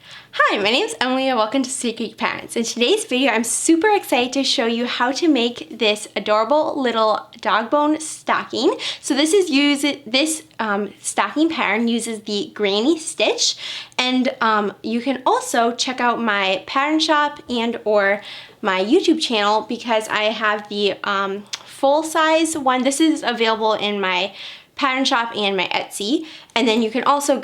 Hi, my name is Emily and welcome to Secret Parents. In today's video, I'm super excited to show you how to make this adorable little dog bone stocking. So this stocking pattern uses the granny stitch, and you can also check out my pattern shop and or my YouTube channel because I have the full size one. This is available in my pattern shop and my Etsy, and then you can also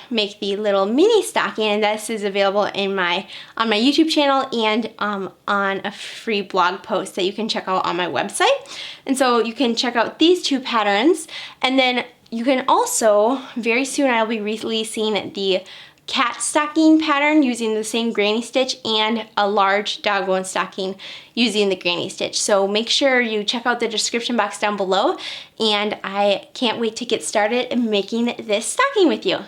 make the little mini stocking, and this is available on my YouTube channel and on a free blog post that you can check out on my website. And so you can check out these two patterns, and then you can also, very soon I'll be releasing the cat stocking pattern using the same granny stitch and a large dog bone stocking using the granny stitch. So make sure you check out the description box down below, and I can't wait to get started in making this stocking with you.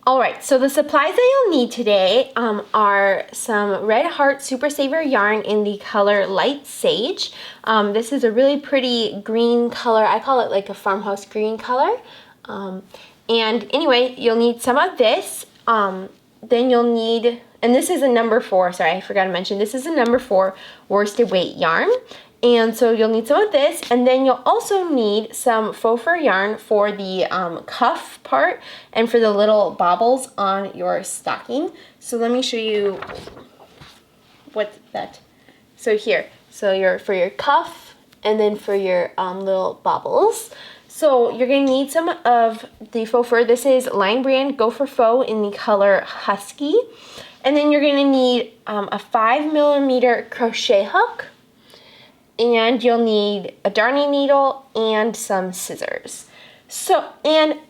Alright, so the supplies that you'll need today are some Red Heart Super Saver yarn in the color Light Sage. This is a really pretty green color. I call it like a farmhouse green color. And anyway, you'll need some of this. Then you'll need, and this is a number 4, sorry, I forgot to mention, this is a number 4 worsted weight yarn. And so you'll need some of this, and then you'll also need some faux fur yarn for the cuff part and for the little baubles on your stocking. So let me show you what's that. So here, so for your cuff and then for your little baubles. So you're going to need some of the faux fur. This is Line Brand Go for Faux in the color Husky. And then you're going to need a 5mm crochet hook. And you'll need a darning needle and some scissors. So, and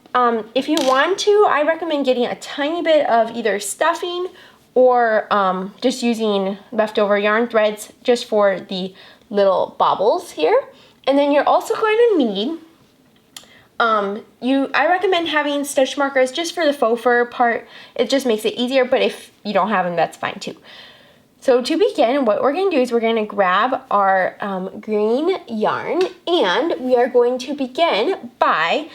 if you want to, I recommend getting a tiny bit of either stuffing or just using leftover yarn threads just for the little baubles here. And then you're also going to need, I recommend having stitch markers just for the faux fur part. It just makes it easier, but if you don't have them, that's fine too. So to begin, what we're going to do is we're going to grab our green yarn, and we are going to begin by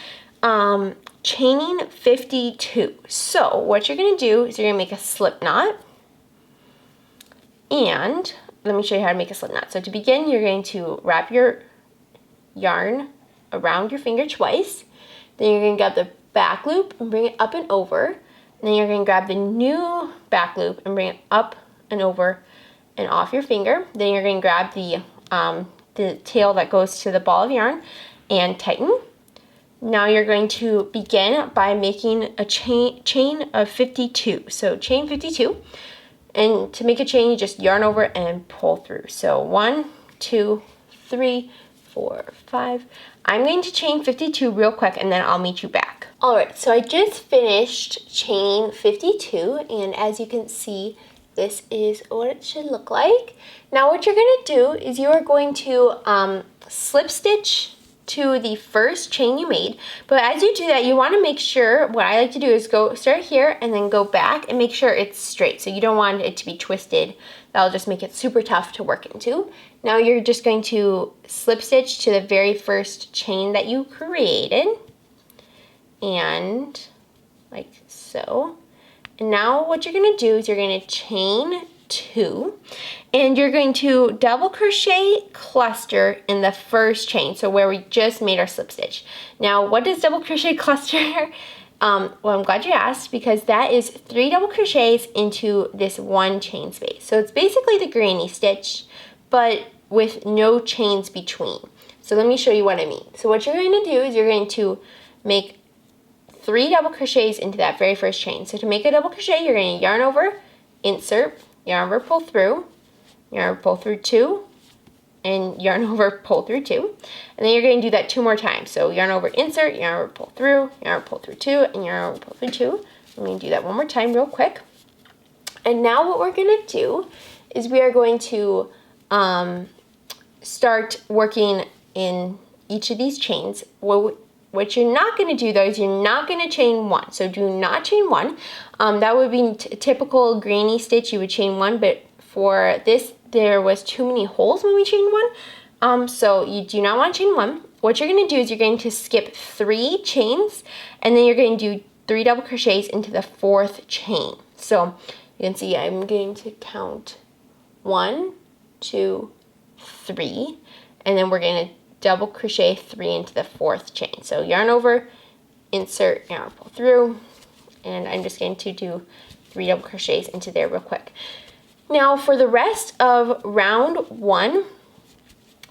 chaining 52. So what you're going to do is you're going to make a slip knot, and let me show you how to make a slip knot. So to begin, you're going to wrap your yarn around your finger twice, then you're going to grab the back loop and bring it up and over, and then you're going to grab the new back loop and bring it up and over and off your finger. Then you're going to grab the tail that goes to the ball of yarn and tighten. Now you're going to begin by making a chain of 52. So chain 52, and to make a chain you just yarn over and pull through. So 1, 2, 3, 4, 5. I'm going to chain 52 real quick and then I'll meet you back. Alright, so I just finished chaining 52, and as you can see, this is what it should look like. Now what you're going to do is you are going to slip stitch to the first chain you made. But as you do that, you want to make sure, what I like to do is start here and then go back and make sure it's straight. So you don't want it to be twisted. That'll just make it super tough to work into. Now you're just going to slip stitch to the very first chain that you created. And like so. And now what you're going to do is you're going to chain 2, and you're going to double crochet cluster in the first chain, so where we just made our slip stitch. Now what is double crochet cluster? Well, I'm glad you asked, because that is 3 double crochets into this one chain space. So it's basically the granny stitch, but with no chains between. So let me show you what I mean. So what you're going to do is you're going to make 3 double crochets into that very first chain. So to make a double crochet, you're going to yarn over, insert, yarn over, pull through 2, and yarn over, pull through 2. And then you're going to do that 2 more times. So yarn over, insert, yarn over, pull through, yarn over, pull through 2, and yarn over, pull through 2. I'm going to do that one more time real quick. And now what we're going to do is we are going to start working in each of these chains. What you're not going to do though is you're not going to chain 1. So do not chain 1. That would be a typical granny stitch. You would chain 1, but for this there was too many holes when we chained 1. So you do not want to chain 1. What you're going to do is you're going to skip 3 chains, and then you're going to do 3 double crochets into the 4th chain. So you can see I'm going to count 1, 2, 3, and then we're going to double crochet 3 into the 4th chain. So yarn over, insert, yarn, pull through, and I'm just going to do 3 double crochets into there real quick. Now for the rest of round 1,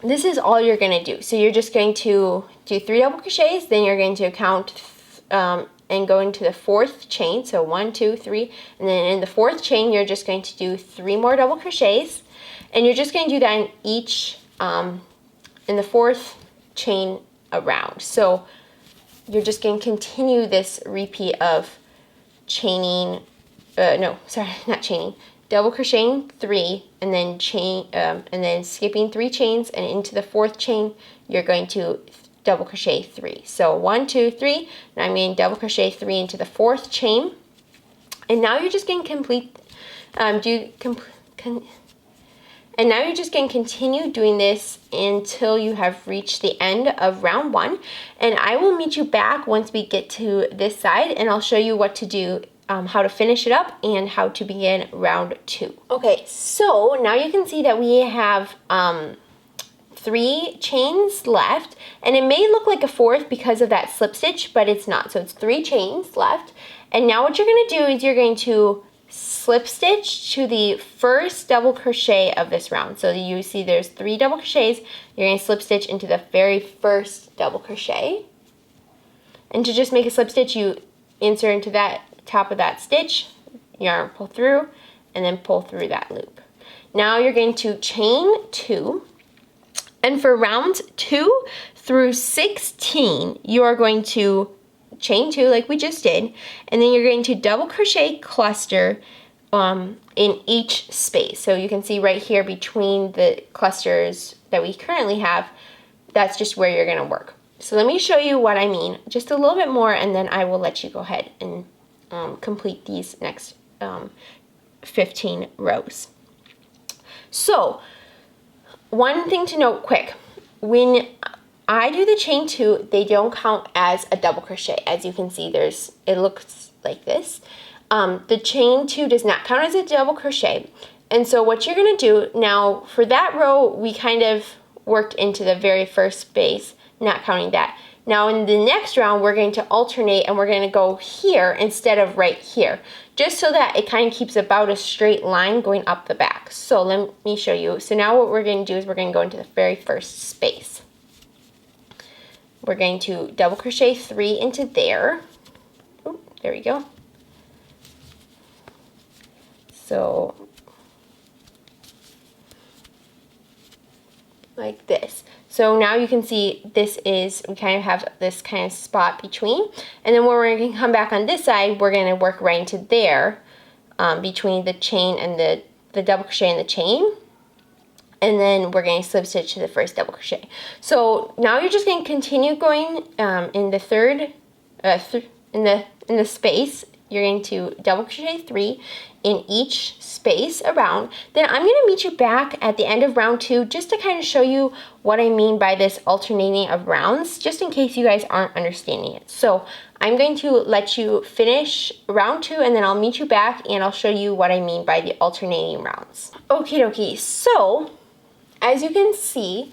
this is all you're going to do. So you're just going to do 3 double crochets, then you're going to count and go into the 4th chain. So 1, 2, 3, and then in the 4th chain you're just going to do 3 more double crochets, and you're just going to do that in each in the 4th chain around. So you're just going to continue this repeat of chaining, double crocheting 3, and then and then skipping 3 chains, and into the 4th chain you're going to double crochet 3. So 1, 2, 3, and I'm going to double crochet 3 into the 4th chain, and now you're just going to And now you're just going to continue doing this until you have reached the end of round 1. And I will meet you back once we get to this side, and I'll show you what to do, how to finish it up, and how to begin round 2. Okay, so now you can see that we have 3 chains left, and it may look like a 4th because of that slip stitch, but it's not. So it's 3 chains left. And now what you're going to do is you're going to slip stitch to the first double crochet of this round. So you see there's 3 double crochets. You're going to slip stitch into the very first double crochet. And to just make a slip stitch, you insert into that top of that stitch, yarn, pull through, and then pull through that loop. Now you're going to chain 2. And for rounds 2 through 16, you are going to chain 2 like we just did, and then you're going to double crochet cluster in each space. So you can see right here between the clusters that we currently have, that's just where you're going to work. So let me show you what I mean just a little bit more, and then I will let you go ahead and complete these next 15 rows. So one thing to note quick, when I do the chain 2, they don't count as a double crochet. As you can see, it looks like this. The chain 2 does not count as a double crochet. And so what you're going to do now, for that row, we kind of worked into the very first space, not counting that. Now in the next round, we're going to alternate, and we're going to go here instead of right here, just so that it kind of keeps about a straight line going up the back. So let me show you. So now what we're going to do is we're going to go into the very first space. We're going to double crochet 3 into there. Oh, there we go. So like this. So now you can see we kind of have this kind of spot between, and then when we're going to come back on this side, we're going to work right into there, between the chain and the double crochet and the chain, and then we're going to slip stitch to the first double crochet. So now you're just going to continue going in the third, in the space. You're going to double crochet 3 in each space around. Then I'm going to meet you back at the end of round 2 just to kind of show you what I mean by this alternating of rounds, just in case you guys aren't understanding it. So I'm going to let you finish round 2, and then I'll meet you back and I'll show you what I mean by the alternating rounds. Okie dokie, so as you can see,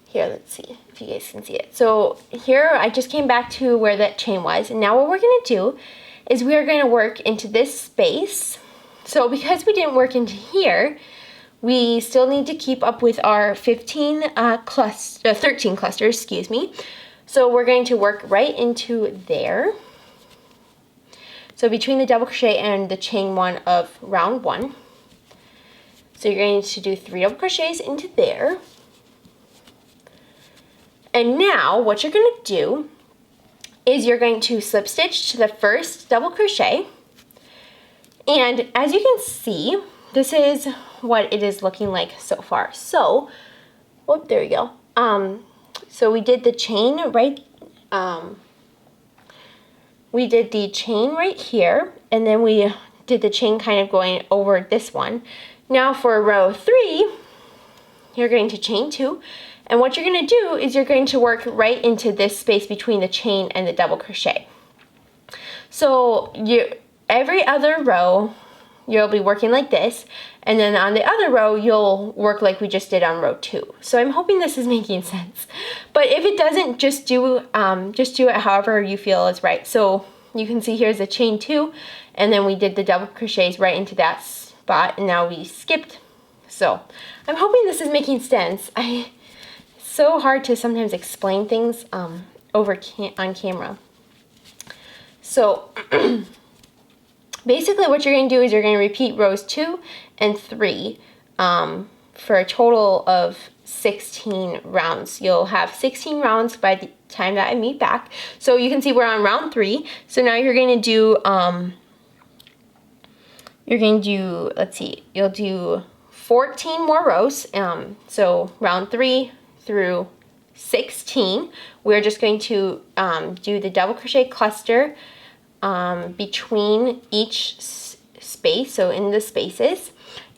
here, let's see if you guys can see it. So here I just came back to where that chain was, and now what we're going to do is we are going to work into this space. So because we didn't work into here, we still need to keep up with our 13 clusters, excuse me. So we're going to work right into there. So between the double crochet and the chain 1 of round 1. So you're going to do 3 double crochets into there. And now what you're going to do is you're going to slip stitch to the first double crochet. And as you can see, this is what it is looking like so far. So, oh, there we go. So we did the chain right, we did the chain right here, and then we did the chain kind of going over this one. Now for row 3, you're going to chain 2, and what you're going to do is you're going to work right into this space between the chain and the double crochet. So every other row you'll be working like this, and then on the other row you'll work like we just did on row 2. So I'm hoping this is making sense. But if it doesn't, just do it however you feel is right. So you can see here's a chain 2, and then we did the double crochets right into that spot, and now we skipped. So I'm hoping this is making sense. It's so hard to sometimes explain things on camera. So basically what you're going to do is you're going to repeat rows 2 and 3 for a total of 16 rounds. You'll have 16 rounds by the time that I meet back. So you can see we're on round 3. So now you're going to do, let's see, you'll do 14 more rows. So round 3 through 16, we're just going to do the double crochet cluster between each space, so in the spaces.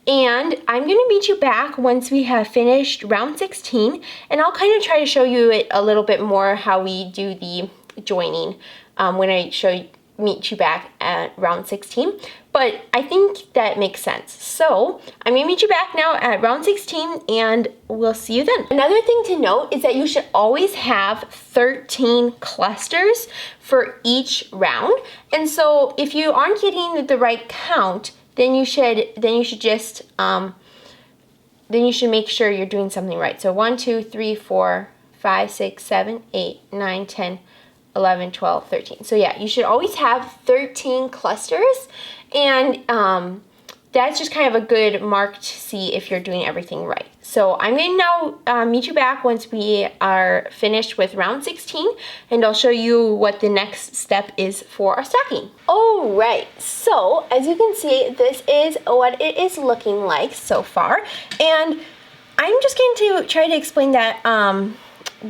And I'm going to meet you back once we have finished round 16, and I'll kind of try to show you it a little bit more how we do the joining when I meet you back at round 16. But I think that makes sense. So I'm going to meet you back now at round 16, and we'll see you then. Another thing to note is that you should always have 13 clusters for each round. And so if you aren't getting the right count, then you should just make sure you're doing something right. So 1, 2, 3, 4, 5, 6, 7, 8, 9, 10, 11, 12, 13. So yeah, you should always have 13 clusters, and that's just kind of a good mark to see if you're doing everything right. So I'm going to now meet you back once we are finished with round 16, and I'll show you what the next step is for our stacking. Alright, so as you can see, this is what it is looking like so far, and I'm just going to try to explain that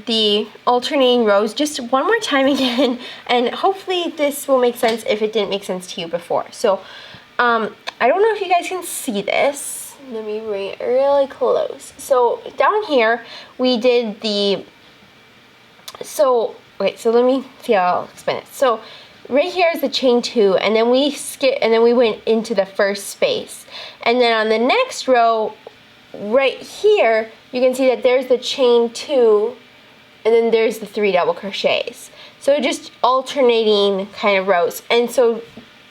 the alternating rows just one more time again, and hopefully this will make sense if it didn't make sense to you before. So I don't know if you guys can see this. Let me bring it really close. So down here we did the, so let me see how I'll explain it. So right here is the chain 2, and then we went into the first space, and then on the next row right here you can see that there's the chain 2, and then there's the 3 double crochets. So just alternating kind of rows. And so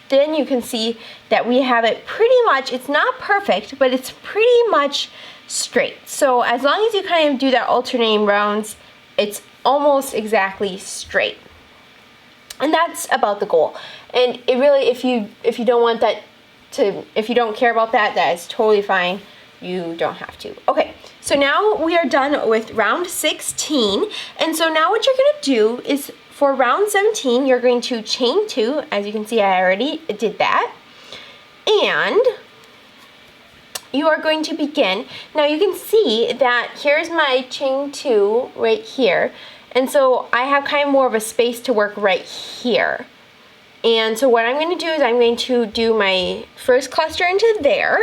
then you can see that we have it pretty much, it's not perfect, but it's pretty much straight. So as long as you kind of do that alternating rounds, it's almost exactly straight. And that's about the goal. And it really, if you don't want that to, if you don't care about that, that is totally fine. You don't have to. Okay, so now we are done with round 16, and so now what you're going to do is for round 17, you're going to chain 2. As you can see, I already did that, and you are going to begin. Now you can see that here's my chain 2 right here, and so I have kind of more of a space to work right here. And so what I'm going to do is I'm going to do my first cluster into there.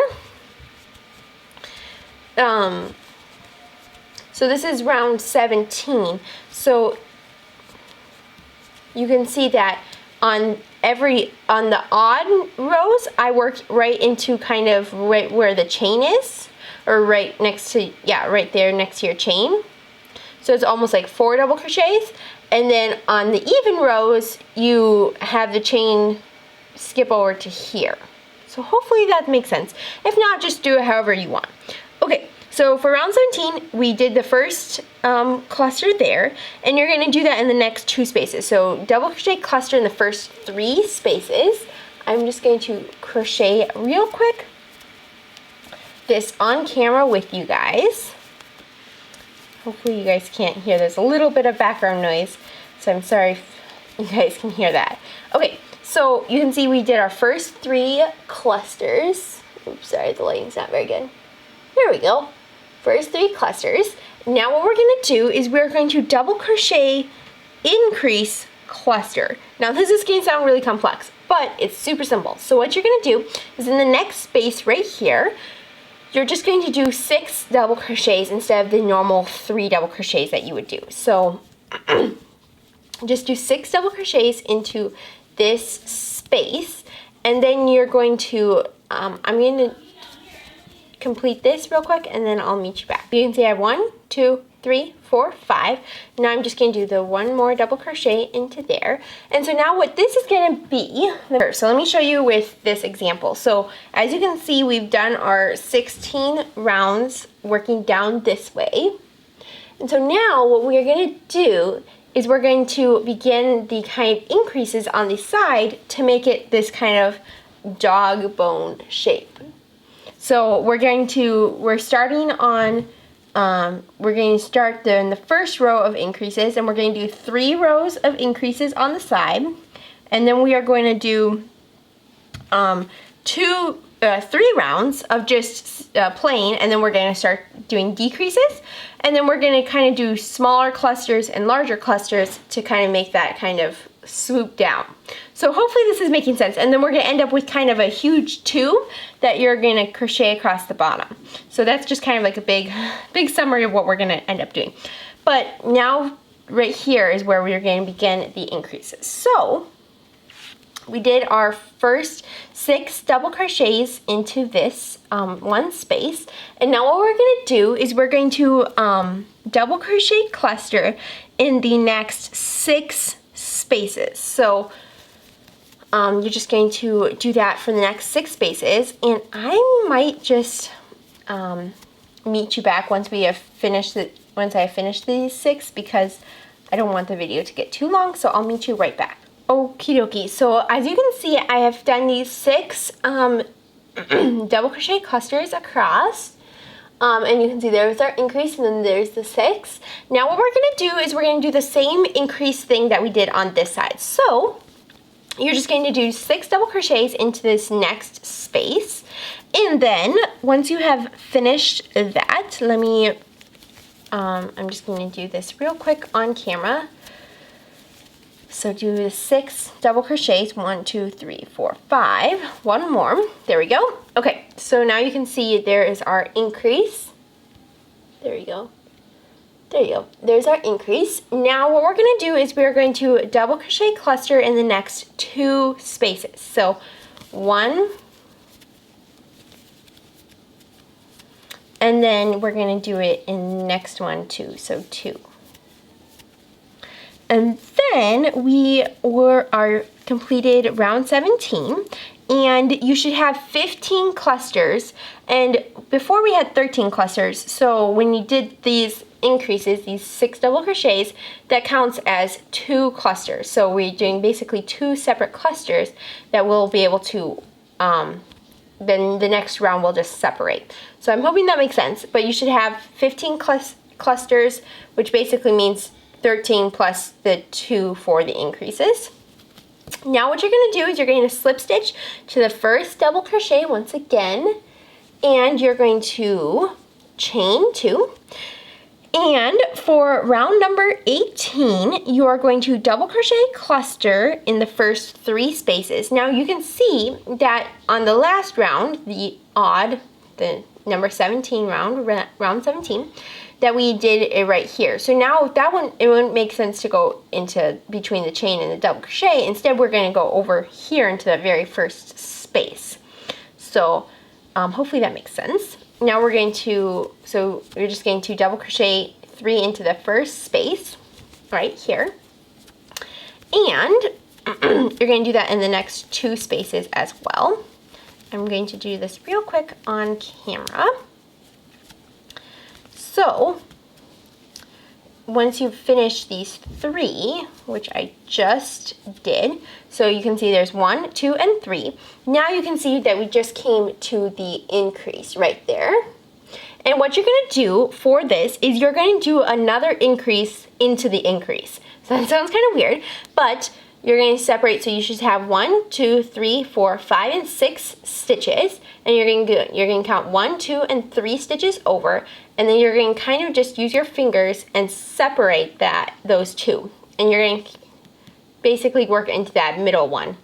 So this is round 17. So you can see that on the odd rows, I work right into kind of right where the chain is, or right next to, yeah, right there next to your chain. So it's almost like 4 double crochets. And then on the even rows, you have the chain skip over to here. So hopefully that makes sense. If not, just do it however you want. Okay, so for round 17, we did the first cluster there, and you're going to do that in the next 2 spaces. So double crochet cluster in the first 3 spaces. I'm just going to crochet real quick this on camera with you guys. Hopefully you guys can't hear. There's a little bit of background noise, so I'm sorry if you guys can hear that. Okay, so you can see we did our first 3 clusters. Oops, sorry, the lighting's not very good. There we go. First 3 clusters. Now what we're going to do is we're going to double crochet, increase, cluster. Now this is going to sound really complex, but it's super simple. So what you're going to do is in the next space right here, you're just going to do 6 double crochets instead of the normal 3 double crochets that you would do. So just do 6 double crochets into this space, and then you're going to, I'm going to complete this real quick and then I'll meet you back. You can see I have 1, 2, 3, 4, 5. Now I'm just going to do the 1 more double crochet into there. And so now what this is going to be, so let me show you with this example. So as you can see, we've done our 16 rounds working down this way. And so now what we're going to do is we're going to begin the kind of increases on the side to make it this kind of dog bone shape. So we're starting on, we're going to start in the first row of increases, and we're going to do 3 rows of increases on the side, and then we are going to do 3 rounds of just plain, and then we're going to start doing decreases, and then we're going to kind of do smaller clusters and larger clusters to kind of make that kind of swoop down. So hopefully this is making sense, and then we're going to end up with kind of a huge tube that you're going to crochet across the bottom. So that's just kind of like a big summary of what we're going to end up doing. But now right here is where we're going to begin the increases. So we did our first 6 double crochets into this one space, and now what we're going to do is we're going to double crochet cluster in the next 6 spaces. So you're just going to do that for the next 6 spaces, and I might just meet you back once we have finished once I have finished these 6, because I don't want the video to get too long, so I'll meet you right back. Okie dokie, so as you can see, I have done these 6 double crochet clusters across, and you can see there's our increase, and then there's the 6. Now what we're going to do is we're going to do the same increase thing that we did on this side. So you're just going to do 6 double crochets into this next space, and then once you have finished that, let me, I'm just going to do this real quick on camera. So do the 6 double crochets, 1, 2, 3, 4, 5, 1 more, there we go. Okay, so now you can see there is our increase. There you go. There you go. There's our increase. Now what we're going to do is we're going to double crochet cluster in the next 2 spaces. So 1, and then we're going to do it in the next one too, so 2. And then we are completed round 17, and you should have 15 clusters, and before we had 13 clusters, so when you did these increases, these 6 double crochets, that counts as 2 clusters. So we're doing basically 2 separate clusters that we'll be able to, then the next round will just separate. So I'm hoping that makes sense, but you should have 15 clusters, which basically means 13 plus the 2 for the increases. Now what you're going to do is you're going to slip stitch to the first double crochet once again, and you're going to chain 2. And for round number 18, you are going to double crochet cluster in the first 3 spaces. Now you can see that on the last round, the number 17 round 17, that we did it right here. So now that one, it wouldn't make sense to go into between the chain and the double crochet. Instead, we're going to go over here into the very first space. So hopefully that makes sense. Now we're going to, so we're just going to double crochet 3 into the first space right here. And you're going to do that in the next 2 spaces as well. I'm going to do this real quick on camera. So once you've finished these 3, which I just did, so you can see there's 1, 2, and 3. Now you can see that we just came to the increase right there. And what you're gonna do for this is you're going to do another increase into the increase. So that sounds kind of weird, but you're going to separate, so you should have 1, 2, 3, 4, 5, and 6 stitches, and you're going to count 1, 2, and 3 stitches over, and then you're going to kind of just use your fingers and separate those two, and you're going to basically work into that middle one.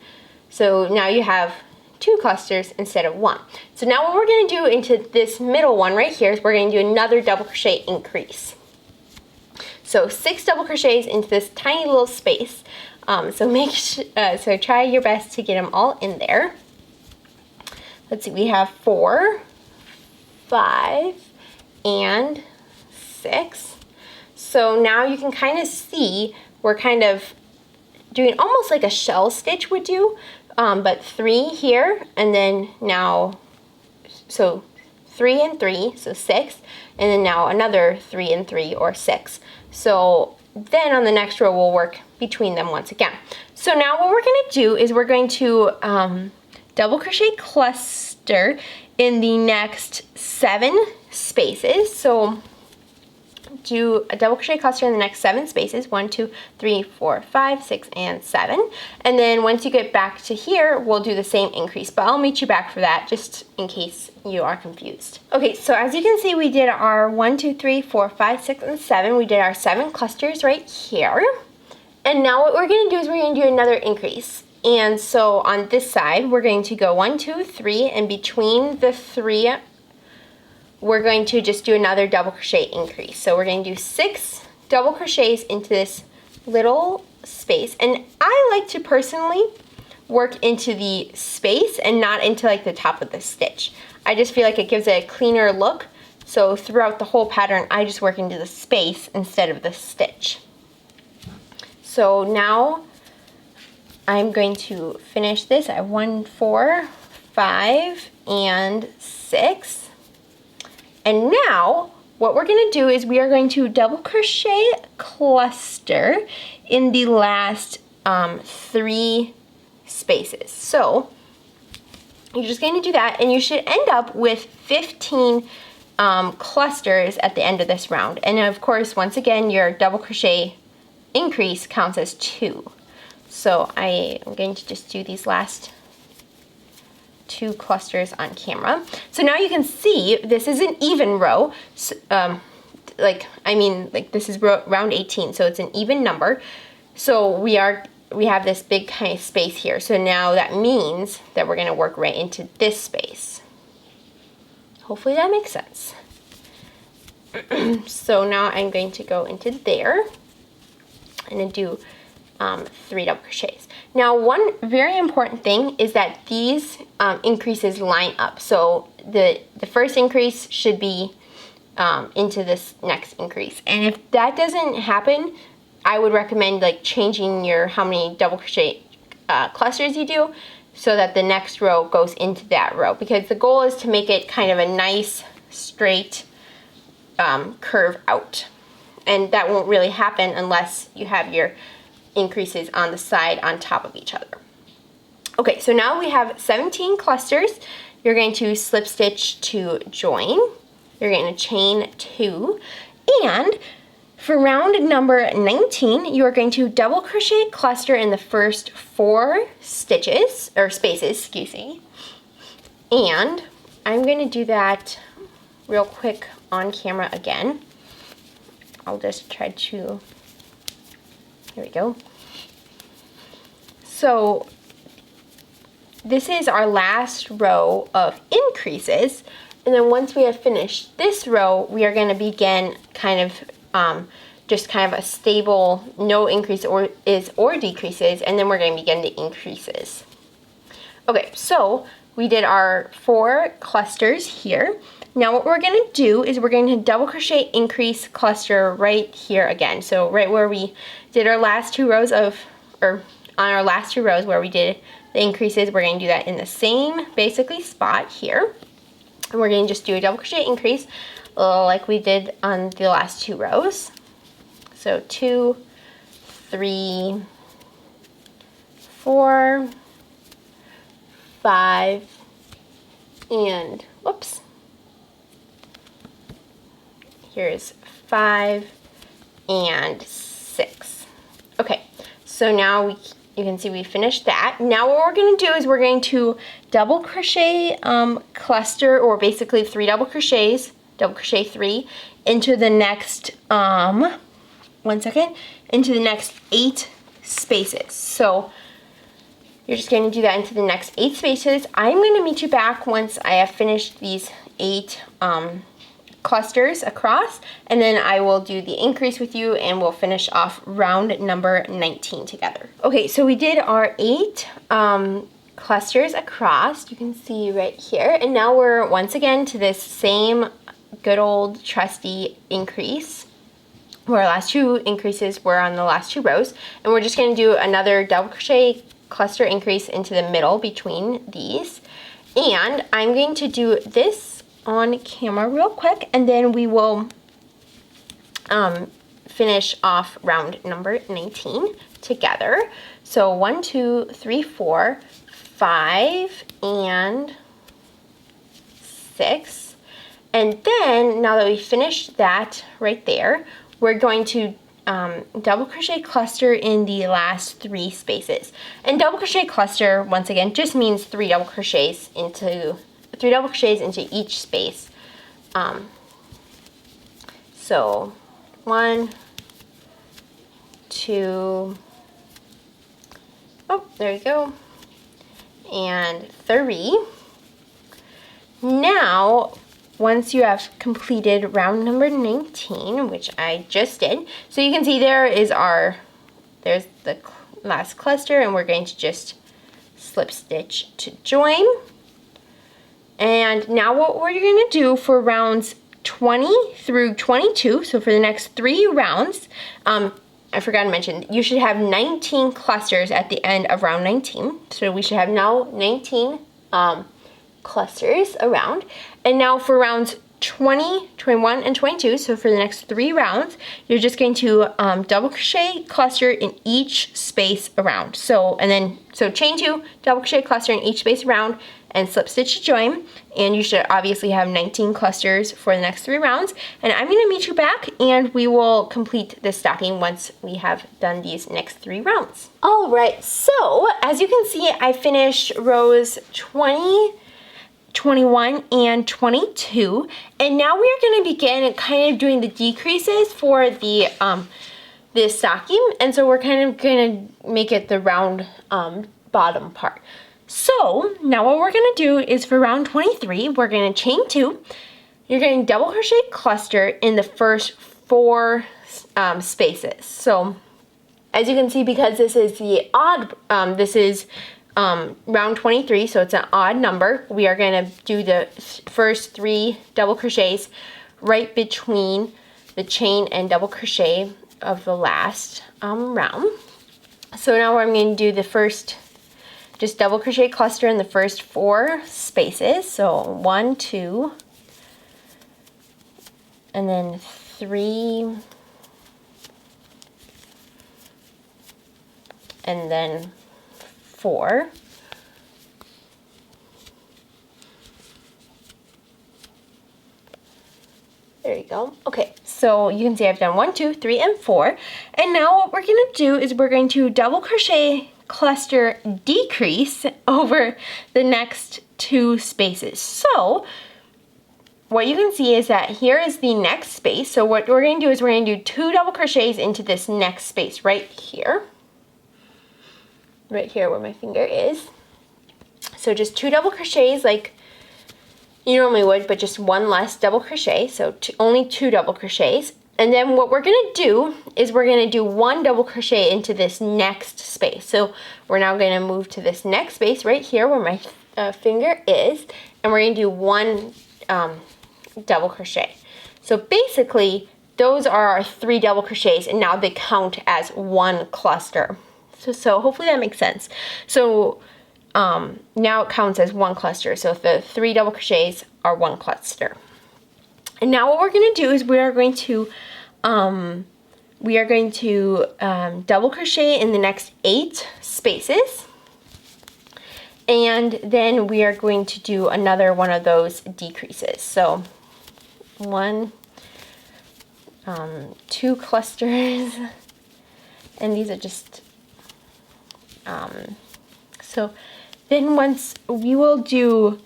So now you have 2 clusters instead of 1. So now what we're going to do into this middle one right here is we're going to do another double crochet increase. So 6 double crochets into this tiny little space. So try your best to get them all in there. Let's see, we have 4, 5, and 6. So now you can kind of see we're kind of doing almost like a shell stitch would do, but 3 here, and then now, so 3 and 3, so 6, and then now another 3 and 3, or 6. So then on the next row we'll work between them once again. So now what we're going to do is we're going to double crochet cluster in the next 7 spaces. So do a double crochet cluster in the next 7 spaces, 1, 2, 3, 4, 5, 6, and 7. And then once you get back to here, we'll do the same increase, but I'll meet you back for that just in case you are confused. Okay, so as you can see, we did our 1, 2, 3, 4, 5, 6, and 7. We did our 7 clusters right here. And now what we're going to do is we're going to do another increase. And so on this side, we're going to go 1, 2, 3, and between the 3, we're going to just do another double crochet increase. So we're going to do 6 double crochets into this little space. And I like to personally work into the space and not into like the top of the stitch. I just feel like it gives it a cleaner look. So throughout the whole pattern, I just work into the space instead of the stitch. So now I'm going to finish this at 1, 4, 5, and 6. And now what we're going to do is we are going to double crochet cluster in the last 3 spaces. So you're just going to do that, and you should end up with 15 clusters at the end of this round. And of course, once again, your double crochet increase counts as 2. So I am going to just do these last 2 clusters on camera. So now you can see this is an even row. This is round 18, so it's an even number. So we have this big kind of space here. So now that means that we're going to work right into this space. Hopefully that makes sense. So now I'm going to go into there and do 3 double crochets. Now, one very important thing is that these increases line up. So the first increase should be into this next increase. And if that doesn't happen, I would recommend like changing how many double crochet clusters you do so that the next row goes into that row, because the goal is to make it kind of a nice straight curve out. And that won't really happen unless you have your increases on the side on top of each other. Okay, so now we have 17 clusters. You're going to slip stitch to join. You're going to chain 2. And for round number 19, you are going to double crochet cluster in the first 4 stitches, or spaces, excuse me. And I'm going to do that real quick on camera again. I'll just try to, here we go. So this is our last row of increases, and then once we have finished this row, we are going to begin kind of just kind of a stable, no increase or decreases, and then we're going to begin the increases. Okay, so we did our 4 clusters here. Now what we're going to do is we're going to double crochet increase cluster right here again. So right where we did our last 2 rows of, or on our last 2 rows where we did the increases, we're going to do that in the same basically spot here. And we're going to just do a double crochet increase like we did on the last 2 rows. So 2, 3, 4, 5, and whoops. here's 5 and 6. Okay, so now you can see we finished that. Now what we're going to do is we're going to double crochet cluster, or basically 3 double crochets, double crochet 3 into the next into the next 8 spaces. So you're just going to do that into the next 8 spaces. I'm going to meet you back once I have finished these 8 clusters across, and then I will do the increase with you and we'll finish off round number 19 together. Okay, so we did our 8 clusters across, you can see right here, and now we're once again to this same good old trusty increase, where our last 2 increases were on the last 2 rows, and we're just going to do another double crochet cluster increase into the middle between these. And I'm going to do this on camera real quick, and then we will finish off round number 19 together. So 1, 2, 3, 4, 5, and 6. And then now that we finished that right there, we're going to double crochet cluster in the last 3 spaces. And double crochet cluster, once again, just means 3 double crochets into each space. So 1, 2, oh, there you go, and 3. Now, once you have completed round number 19, which I just did, so you can see there's the last cluster, and we're going to just slip stitch to join. And now what we're going to do for rounds 20 through 22, so for the next 3 rounds, I forgot to mention, you should have 19 clusters at the end of round 19. So we should have now 19 clusters around. And now for rounds 20, 21, and 22, so for the next 3 rounds, you're just going to double crochet cluster in each space around. So chain 2, double crochet cluster in each space around, and slip stitch to join, and you should obviously have 19 clusters for the next 3 rounds. And I'm going to meet you back, and we will complete the stocking once we have done these next 3 rounds. All right, so as you can see, I finished rows 20, 21, and 22, and now we are going to begin kind of doing the decreases for the this stocking, and so we're kind of going to make it the round bottom part. So now what we're going to do is for round 23, we're going to chain 2. You're going to double crochet cluster in the first 4 spaces. So as you can see, because this is the odd, round 23, so it's an odd number, we are going to do the first 3 double crochets right between the chain and double crochet of the last round. So now I'm going to do the first, just double crochet cluster in the first 4 spaces. So 1, 2, and then 3, and then 4. There you go. Okay, so you can see I've done 1, 2, 3, and 4. And now what we're going to do is we're going to double crochet cluster decrease over the next 2 spaces. So what you can see is that here is the next space. So what we're going to do is we're going to do 2 double crochets into this next space right here where my finger is. So just 2 double crochets like you normally would, but just 1 less double crochet, so only 2 double crochets. And then what we're going to do is we're going to do 1 double crochet into this next space. So we're now going to move to this next space right here where my finger is, and we're going to do 1 double crochet. So basically those are our 3 double crochets, and now they count as 1 cluster. So hopefully that makes sense. So now it counts as 1 cluster. So the 3 double crochets are 1 cluster. And now what we're going to do is we are going to double crochet in the next 8 spaces. And then we are going to do another one of those decreases. So 1, 2 clusters, and these are just so then once we will do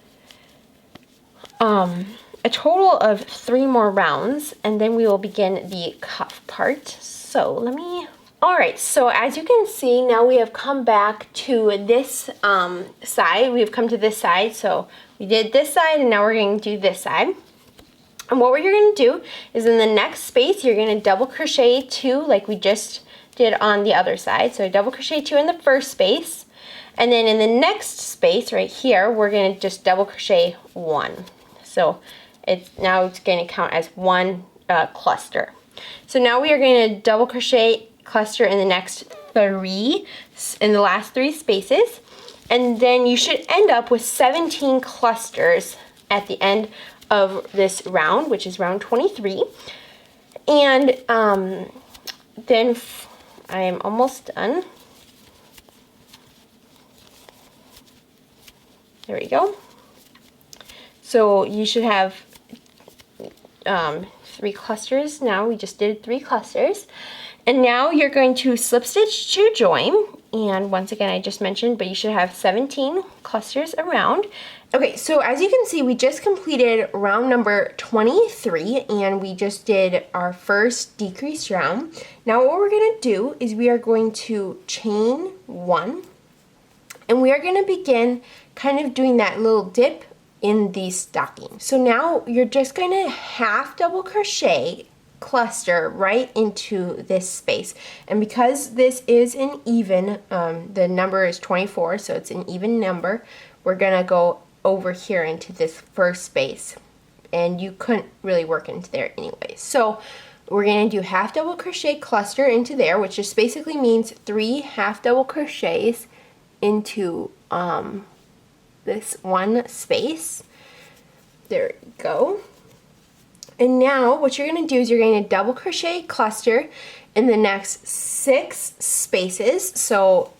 a total of 3 more rounds, and then we will begin the cuff part. So let me, all right, so as you can see, now we have come back to this side. We've come to this side, so we did this side, and now we're going to do this side. And what you're going to do is in the next space, you're going to double crochet 2 like we just did on the other side. So double crochet 2 in the first space, and then in the next space right here, we're going to just double crochet 1. So it's going to count as 1 cluster. So now we are going to double crochet cluster in the next 3, in the last 3 spaces, and then you should end up with 17 clusters at the end of this round, which is round 23. And then I am almost done. There we go. So you should have 3 clusters. Now we just did 3 clusters. And now you're going to slip stitch to join. And once again, I just mentioned, but you should have 17 clusters around. Okay, so as you can see, we just completed round number 23, and we just did our first decreased round. Now what we're gonna do is we are going to chain 1, and we are gonna begin kind of doing that little dip in the stocking. So now you're just gonna half double crochet cluster right into this space, and because this is an even, the number is 24, so it's an even number, we're gonna go over here into this first space, and you couldn't really work into there anyway. So we're gonna do half double crochet cluster into there, which just basically means 3 half double crochets into this one space. There you go. And now what you're going to do is you're going to double crochet cluster in the next 6 spaces. So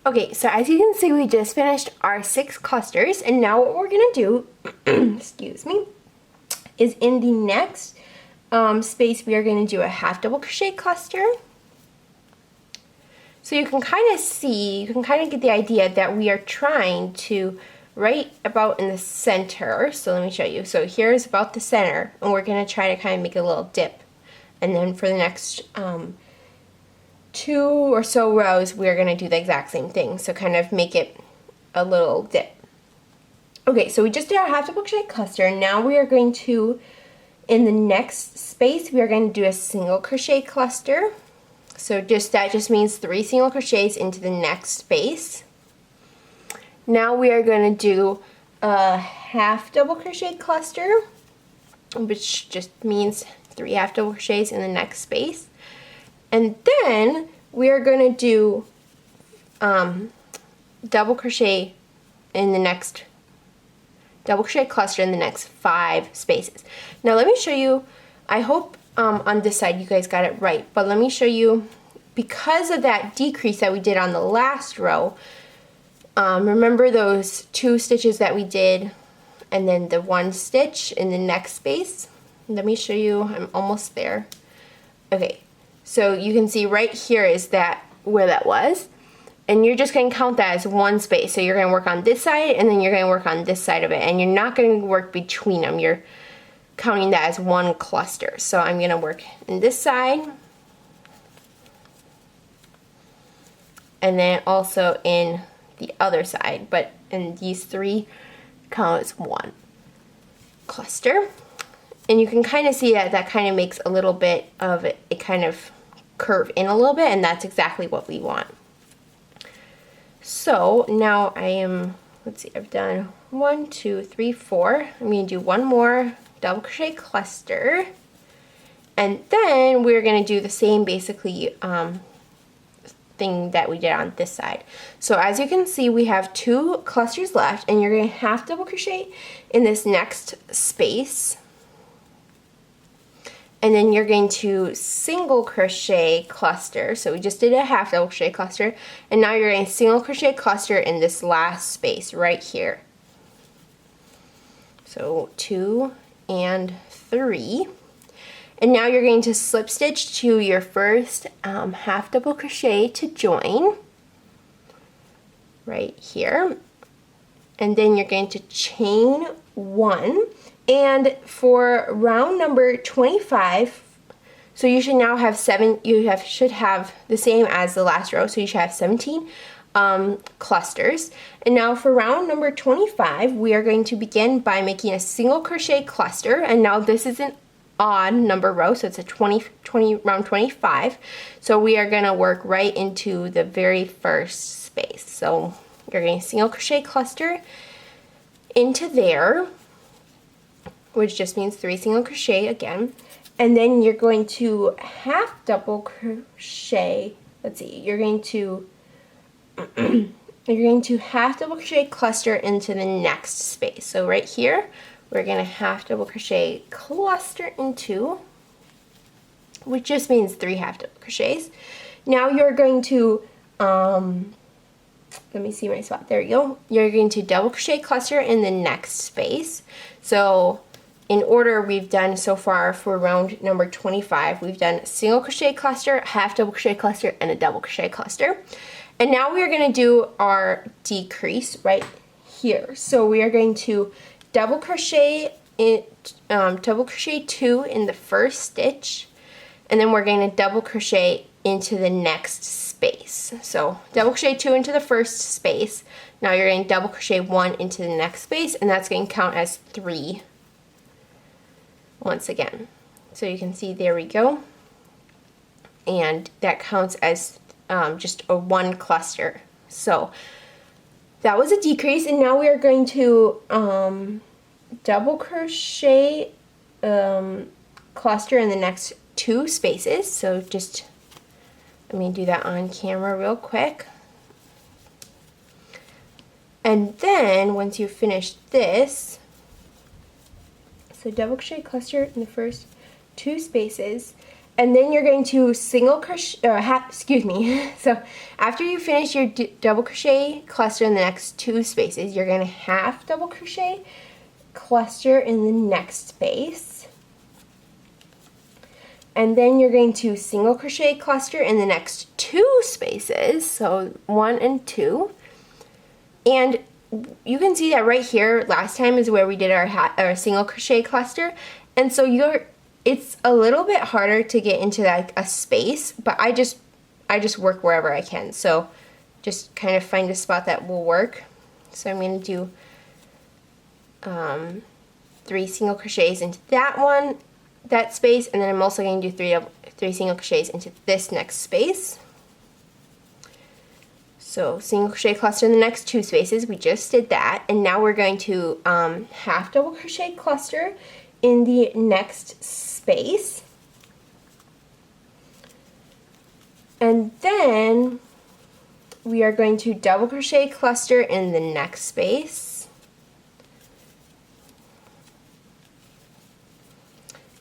okay, so as you can see, we just finished our 6 clusters, and now what we're going to do excuse me, is in the next space we are going to do a half double crochet cluster. So you can kind of see, you can kind of get the idea that we are trying to right about in the center. So let me show you. So here's about the center, and we're going to try to kind of make a little dip. And then for the next 2 or so rows, we're going to do the exact same thing. So kind of make it a little dip. Okay, so we just did our half double crochet cluster. Now we are going to, in the next space, we are going to do a single crochet cluster. So that just means 3 single crochets into the next space. Now we are going to do a half double crochet cluster, which just means 3 half double crochets in the next space. And then we are going to do double crochet cluster in the next 5 spaces. Now let me show you, I hope on this side you guys got it right, but let me show you, because of that decrease that we did on the last row, remember those 2 stitches that we did and then the 1 stitch in the next space? Let me show you, I'm almost there. Okay, so you can see right here is that where that was, and you're just going to count that as 1 space. So you're going to work on this side, and then you're going to work on this side of it, and you're not going to work between them. You're counting that as 1 cluster. So I'm going to work in this side, and then also in the other side, but in these 3 count as 1 cluster. And you can kind of see that kind of makes a little bit of it kind of curve in a little bit, and that's exactly what we want. So now I am, let's see, I've done 1, 2, 3, 4. I'm going to do 1 more double crochet cluster, and then we're going to do the same basically thing that we did on this side. So as you can see, we have 2 clusters left, and you're going to half double crochet in this next space, and then you're going to single crochet cluster. So we just did a half double crochet cluster, and now you're going to single crochet cluster in this last space right here. So 2 and 3. And now you're going to slip stitch to your first half double crochet to join right here, and then you're going to chain 1. And for round number 25, so you should now have should have the same as the last row, so you should have 17 clusters. And now for round number 25, we are going to begin by making a single crochet cluster, and now this is an odd number row, so it's a round 25. So we are going to work right into the very first space. So you're going to single crochet cluster into there, which just means 3 single crochet again, and then you're going to half double crochet. Let's see, you're going to half double crochet cluster into the next space. So right here, we're going to half double crochet cluster into, which just means 3 half double crochets. Now you're going to let me see my spot. There you go. You're going to double crochet cluster in the next space. So in order we've done so far for round number 25, we've done single crochet cluster, half double crochet cluster, and a double crochet cluster. And now we are going to do our decrease right here. So we are going to double crochet 2 in the first stitch, and then we're going to double crochet into the next space. So double crochet 2 into the first space. Now you're going to double crochet 1 into the next space, and that's going to count as 3 once again. So you can see, there we go. And that counts as just a 1 cluster. So that was a decrease, and now we are going to double crochet cluster in the next 2 spaces. So just let me do that on camera real quick. And then once you finish this, so double crochet cluster in the first 2 spaces, and then you're going to single crochet, so after you finish your double crochet cluster in the next 2 spaces, you're going to half double crochet cluster in the next space, and then you're going to single crochet cluster in the next 2 spaces, so 1 and 2, and you can see that right here last time is where we did our single crochet cluster, and so it's a little bit harder to get into like a space, but I just work wherever I can, so just kind of find a spot that will work. So I'm going to do 3 single crochets into that space, and then I'm also going to do 3 single crochets into this next space. So single crochet cluster in the next 2 spaces, we just did that, and now we're going to half double crochet cluster in the next space, and then we are going to double crochet cluster in the next space,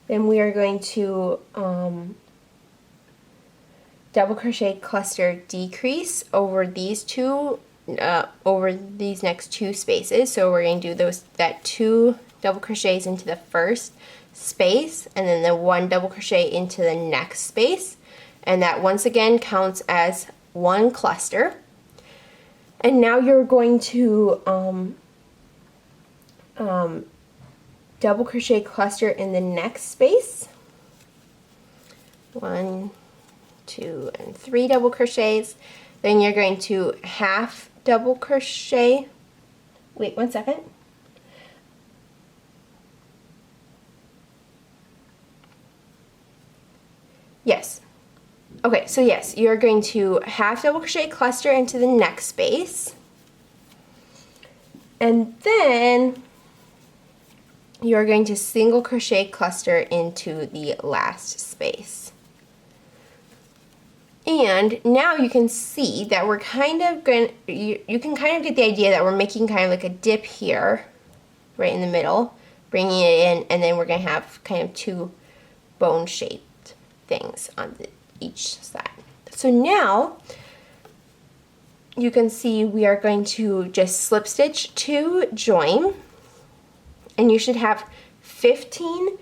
then we are going to double crochet cluster decrease over these next 2 spaces. So we're going to do that 2 double crochets into the first space, and then the 1 double crochet into the next space, and that once again counts as 1 cluster. And now you're going to double crochet cluster in the next space, 1, 2, and 3 double crochets. Then you're going to half double crochet, wait 1 second, yes, okay, so yes, you're going to half double crochet cluster into the next space, and then you're going to single crochet cluster into the last space. And now you can see that we're kind of going, you can kind of get the idea that we're making kind of like a dip here, right in the middle, bringing it in, and then we're going to have kind of 2 bone-shaped things on each side. So now you can see we are going to just slip stitch to join, and you should have 15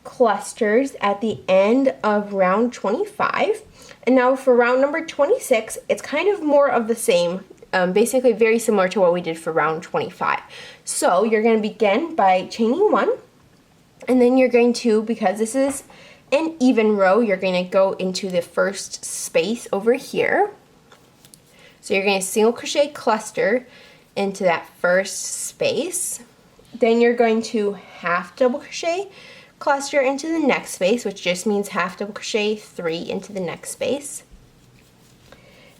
clusters at the end of round 25. And now for round number 26, it's kind of more of the same, basically very similar to what we did for round 25. So you're going to begin by chaining 1, and then you're going to, because this is an even row, you're going to go into the first space over here. So you're going to single crochet cluster into that first space. Then you're going to half double crochet cluster into the next space, which just means half double crochet 3 into the next space.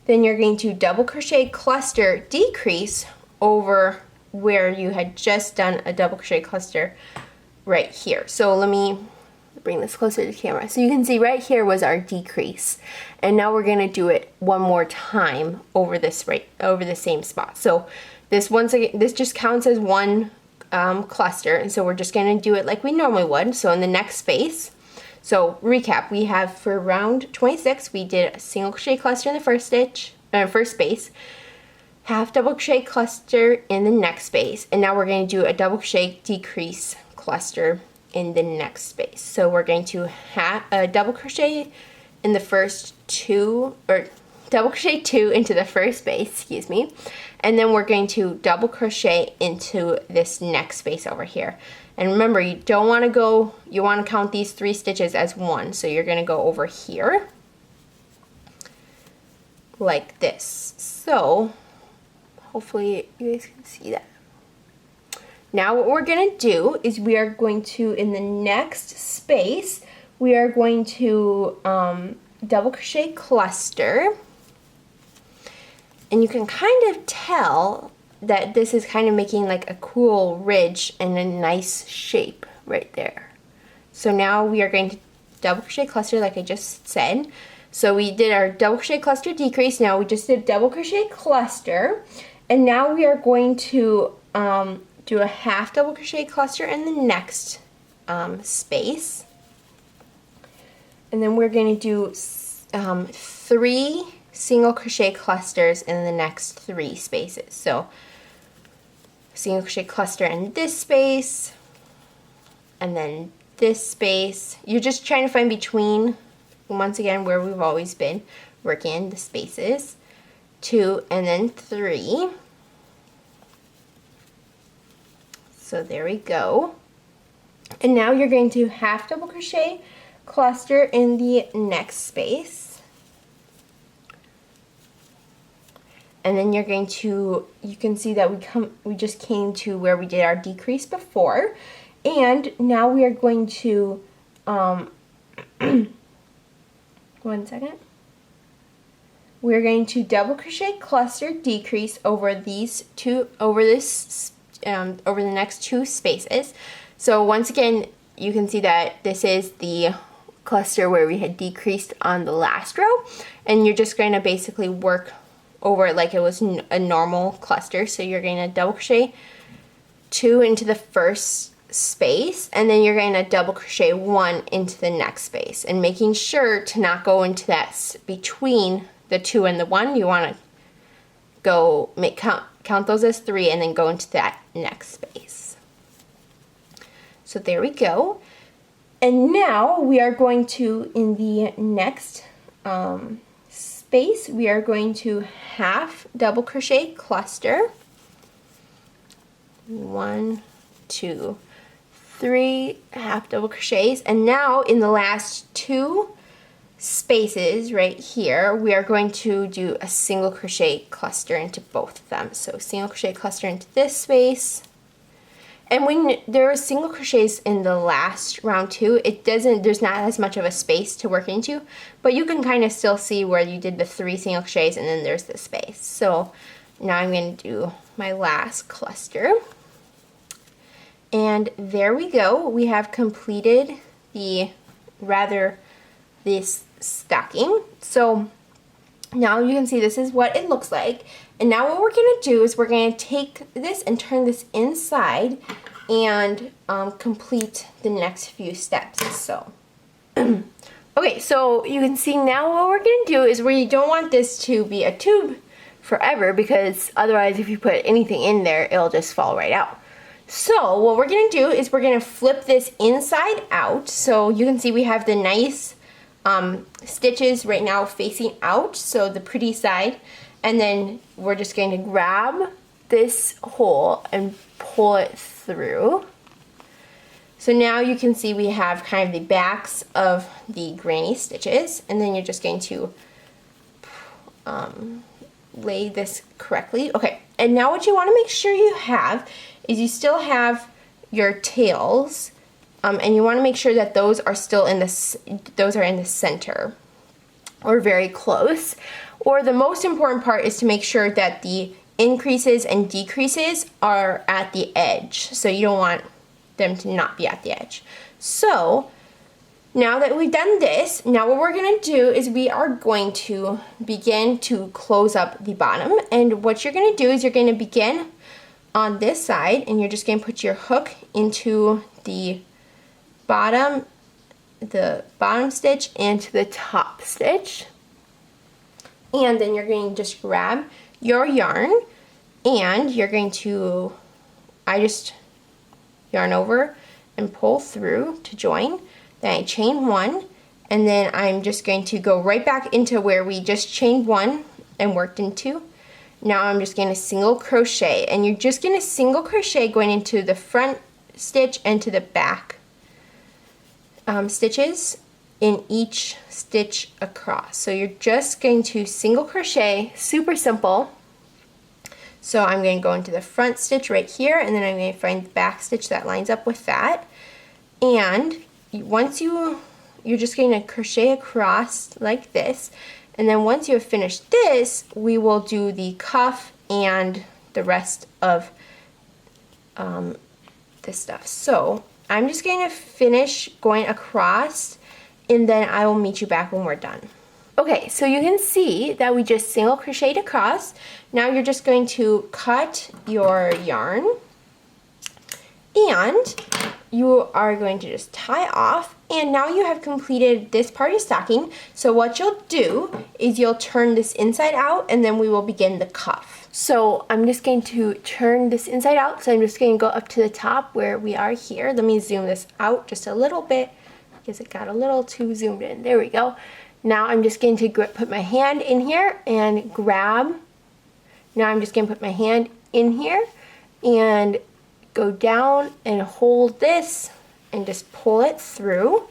Then you're going to double crochet cluster decrease over where you had just done a double crochet cluster right here. So let me bring this closer to the camera. So you can see right here was our decrease, and now we're going to do it one more time over this over the same spot. So this, once again, this just counts as one cluster, and so we're just going to do it like we normally would. So in the next space, so recap, we have for round 26 we did a single crochet cluster in the first stitch, first space, half double crochet cluster in the next space, and now we're going to do a double crochet decrease cluster in the next space. So we're going to double crochet in the first 2, or double crochet 2 into the first space, excuse me, and then we're going to double crochet into this next space over here. And remember, you don't want to go, you want to count these 3 stitches as one, so you're going to go over here like this. So hopefully you guys can see that. Now what we're going to do is we are going to, in the next space, we are going to double crochet cluster. And you can kind of tell that this is kind of making like a cool ridge and a nice shape right there. So now we are going to double crochet cluster like I just said. So we did our double crochet cluster decrease. Now we just did double crochet cluster. And now we are going to do a half double crochet cluster in the next space, and then we're going to do 3 single crochet clusters in the next 3 spaces. So single crochet cluster in this space, and then this space. You're just trying to find between, once again, where we've always been working the spaces, 2 and then 3. So there we go. And now you're going to half double crochet cluster in the next space. And then you're going to, you can see that we just came to where we did our decrease before. And now we are going to, one second. We're going to double crochet cluster decrease over these two, over the next 2 spaces. So once again, you can see that this is the cluster where we had decreased on the last row, and you're just going to basically work over it like it was a normal cluster. So you're going to double crochet 2 into the first space, and then you're going to double crochet 1 into the next space, and making sure to not go into that between the 2 and the 1. You want to go count those as 3 and then go into that next space. So there we go. And now we are going to, in the next space, we are going to half double crochet cluster. 1, 2, 3 half double crochets. And now in the last 2 spaces right here, we are going to do a single crochet cluster into both of them. So single crochet cluster into this space. And when there are single crochets in the last round too, there's not as much of a space to work into, but you can kind of still see where you did the 3 single crochets and then there's the space. So now I'm going to do my last cluster. And there we go. We have completed this stocking. So now you can see this is what it looks like. And now what we're going to do is we're going to take this and turn this inside and complete the next few steps. So okay, so you can see now what we're going to do is we don't want this to be a tube forever, because otherwise if you put anything in there, it'll just fall right out. So what we're gonna do is we're gonna flip this inside out. So you can see we have the nice stitches right now facing out, so the pretty side. And then we're just going to grab this hole and pull it through. So now you can see we have kind of the backs of the granny stitches, and then you're just going to lay this correctly. Okay, and now what you want to make sure you have is you still have your tails, and you want to make sure that those are still in the center or very close. Or the most important part is to make sure that the increases and decreases are at the edge. So you don't want them to not be at the edge. So now that we've done this, now what we're gonna do is we are going to begin to close up the bottom. And what you're gonna do is you're gonna begin on this side, and you're just gonna put your hook into the bottom stitch and to the top stitch. And then you're going to just grab your yarn, and you're going to, I just yarn over and pull through to join. Then I chain one, and then I'm just going to go right back into where we just chained one and worked into. Now I'm just going to single crochet, and you're just going to single crochet going into the front stitch and to the back stitches in each stitch across. So you're just going to single crochet, super simple. So I'm going to go into the front stitch right here, and then I'm going to find the back stitch that lines up with that. And once you're just going to crochet across like this, and then once you have finished this, we will do the cuff and the rest of this stuff. So I'm just going to finish going across, and then I will meet you back when we're done. Okay, so you can see that we just single crocheted across. Now you're just going to cut your yarn, and you are going to just tie off, and now you have completed this part of your stocking. So what you'll do is you'll turn this inside out, and then we will begin the cuff. So I'm just going to turn this inside out, so I'm just going to go up to the top where we are here. Let me zoom this out just a little bit because it got a little too zoomed in. There we go. Now I'm just going to put my hand in here and grab. Now I'm just going to put my hand in here and go down and hold this and just pull it through.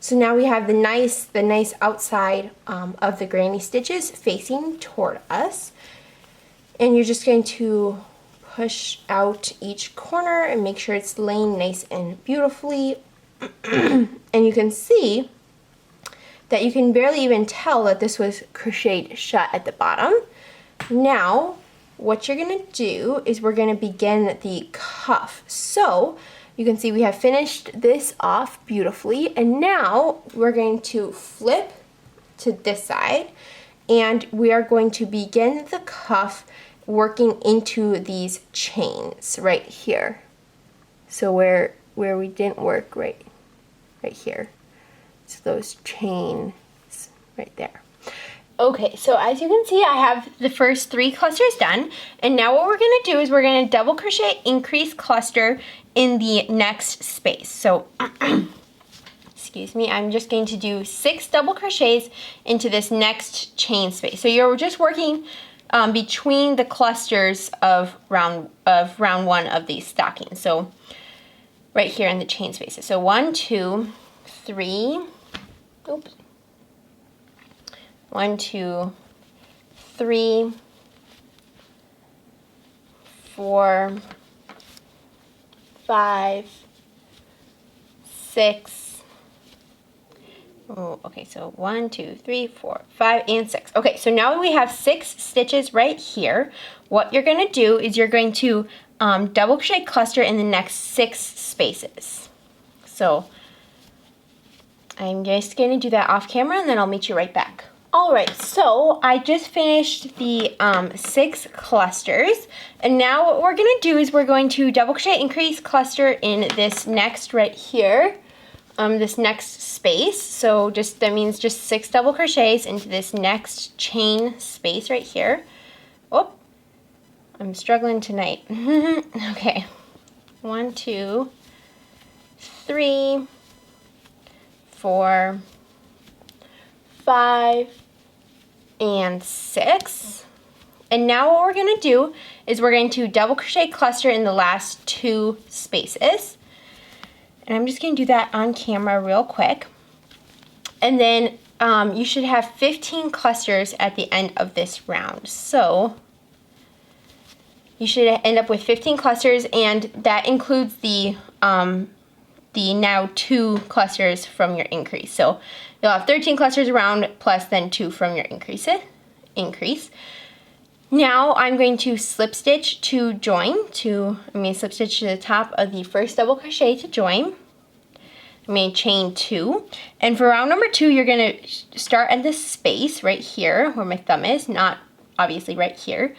So now we have the nice outside of the granny stitches facing toward us. And you're just going to push out each corner and make sure it's laying nice and beautifully. And you can see that you can barely even tell that this was crocheted shut at the bottom. Now, what you're gonna do is we're gonna begin the cuff. So, you can see we have finished this off beautifully, and now we're going to flip to this side, and we are going to begin the cuff working into these chains right here. So where we didn't work right here. So those chains right there. Okay, so as you can see, I have the first 3 clusters done, and now what we're gonna do is we're gonna double crochet increase cluster in the next space. So, excuse me, I'm just going to do 6 double crochets into this next chain space. So you're just working between the clusters of round 1 of these stockings. So right here in the chain spaces. So 1, 2, 3. Oops. 1, 2, 3, 4, 5, 6. Oh, okay, so 1, 2, 3, 4, 5, and 6. Okay, so now we have 6 stitches right here. What you're going to do is you're going to double crochet cluster in the next 6 spaces. So I'm just going to do that off camera, and then I'll meet you right back. Alright, so I just finished the 6 clusters, and now what we're going to do is we're going to double crochet increase cluster in this next right here, this next space. So that means just 6 double crochets into this next chain space right here. Oh, I'm struggling tonight. Okay. 1, 2, 3, 4, 5, and 6. And now what we're going to do is we're going to double crochet cluster in the last 2 spaces. And I'm just going to do that on camera real quick. And then you should have 15 clusters at the end of this round. So you should end up with 15 clusters, and that includes the now 2 clusters from your increase. So you'll have 13 clusters around plus then 2 from your increase. Now I'm going to slip stitch to join slip stitch to the top of the first double crochet to join. I'm going to chain 2, and for round number 2 you're going to start at this space right here where my thumb is, not obviously right here.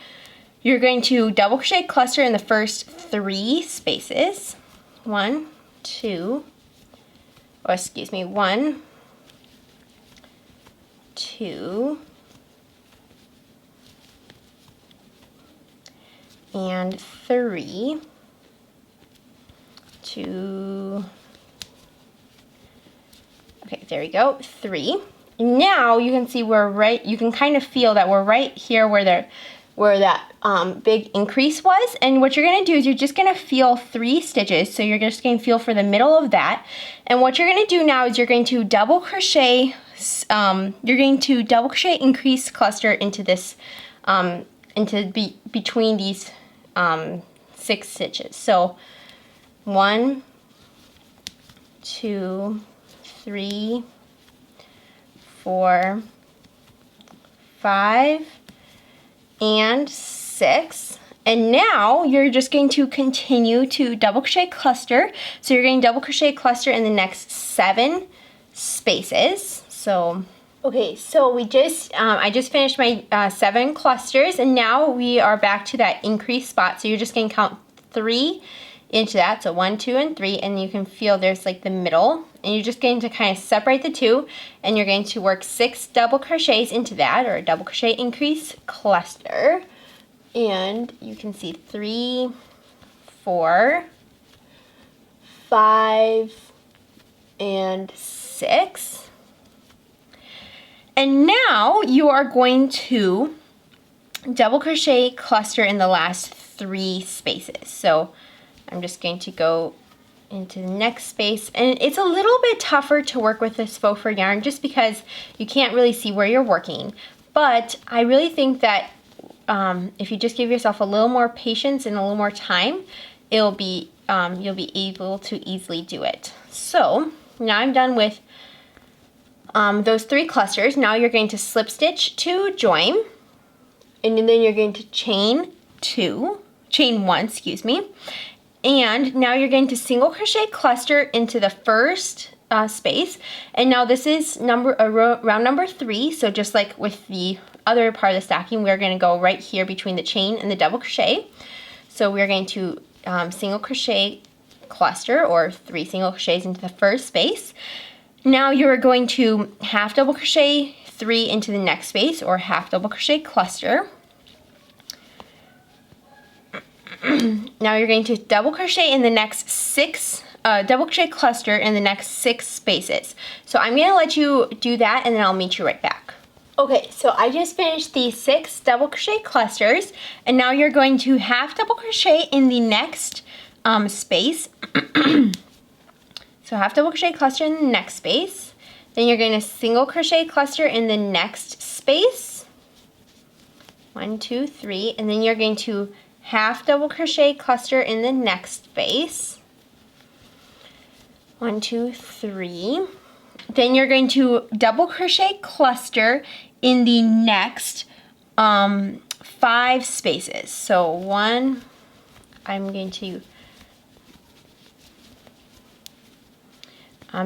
You're going to double crochet cluster in the first 3 spaces. 1, 2, 1, 2, and 3, 2, okay, there we go, 3. Now you can see you can kind of feel that we're right here where that big increase was, and what you're going to do is you're just going to feel 3 stitches. So you're just going to feel for the middle of that, and what you're going to do now is you're going to double crochet increase cluster into this between these 6 stitches. So 1, 2, 3, 4, 5, and 6. And now you're just going to continue to double crochet cluster. So you're going to double crochet cluster in the next 7 spaces. So okay, so I just finished my 7 clusters, and now we are back to that increase spot. So you're just going to count 3 into that. So 1, 2, and 3, and you can feel there's like the middle, and you're just going to kind of separate the 2, and you're going to work 6 double crochets into that, or a double crochet increase cluster. And you can see 3, 4, 5, and 6. And now you are going to double crochet cluster in the last 3 spaces. So I'm just going to go into the next space, and it's a little bit tougher to work with this faux fur yarn just because you can't really see where you're working. But I really think that if you just give yourself a little more patience and a little more time, you'll be able to easily do it. So now I'm done with those 3 clusters. Now you're going to slip stitch to join, and then you're going to chain 1, and now you're going to single crochet cluster into the first space. And now this is round number 3, so just like with the other part of the stocking, we're going to go right here between the chain and the double crochet. So we're going to single crochet cluster, or 3 single crochets into the first space. Now you're going to half double crochet 3 into the next space, or half double crochet cluster. Now you're going to double crochet in the next 6, double crochet cluster in the next 6 spaces. So I'm going to let you do that, and then I'll meet you right back. Okay, so I just finished the 6 double crochet clusters, and now you're going to half double crochet in the next space. So half double crochet cluster in the next space. Then you're going to single crochet cluster in the next space. 1, 2, 3, and then you're going to half double crochet cluster in the next space. 1, 2, 3. Then you're going to double crochet cluster in the next 5 spaces. So 1, I'm going to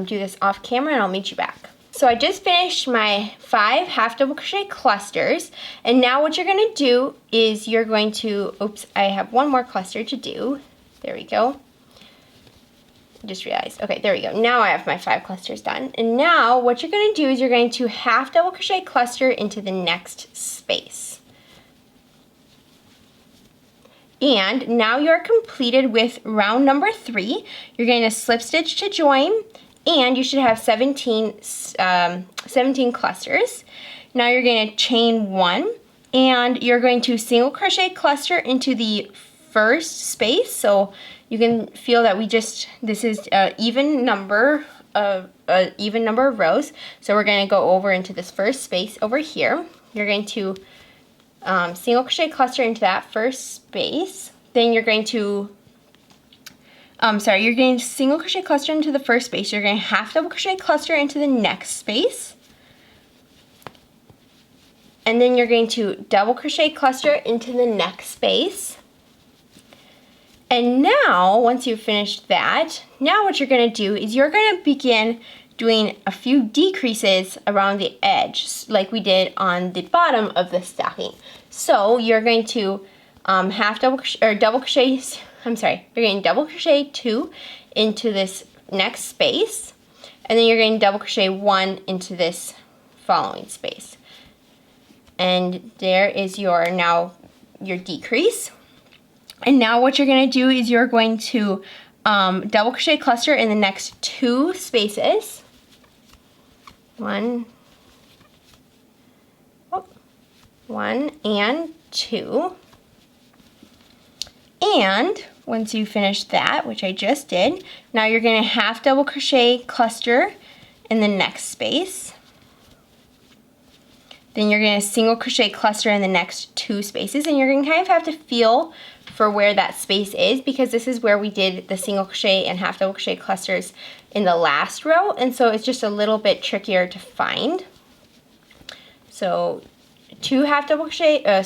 do this off camera, and I'll meet you back. So I just finished my 5 half double crochet clusters, and now what you're going to do is you're going to, oops, I have one more cluster to do. There we go. Just realized, okay, there we go. Now I have my 5 clusters done. And now what you're going to do is you're going to half double crochet cluster into the next space. And now you're completed with round number 3. You're going to slip stitch to join, and you should have 17 clusters. Now you're going to chain 1, and you're going to single crochet cluster into the first space. So you can feel that this is an even number of rows. So we're going to go over into this first space over here. You're going to single crochet cluster into that first space. Then you're going to you're going to single crochet cluster into the first space. You're going to half double crochet cluster into the next space. And then you're going to double crochet cluster into the next space. And now, once you've finished that, now what you're going to do is you're going to begin doing a few decreases around the edge, like we did on the bottom of the stocking. So you're going to double crochet 2 into this next space, and then you're going to double crochet 1 into this following space. And there is your decrease. And now what you're going to do is you're going to double crochet cluster in the next 2 spaces. 1 and 2. And once you finish that, which I just did, now you're going to half double crochet cluster in the next space. Then you're going to single crochet cluster in the next 2 spaces, and you're going to kind of have to feel for where that space is, because this is where we did the single crochet and half double crochet clusters in the last row, and so it's just a little bit trickier to find. So 2 half double crochet, you're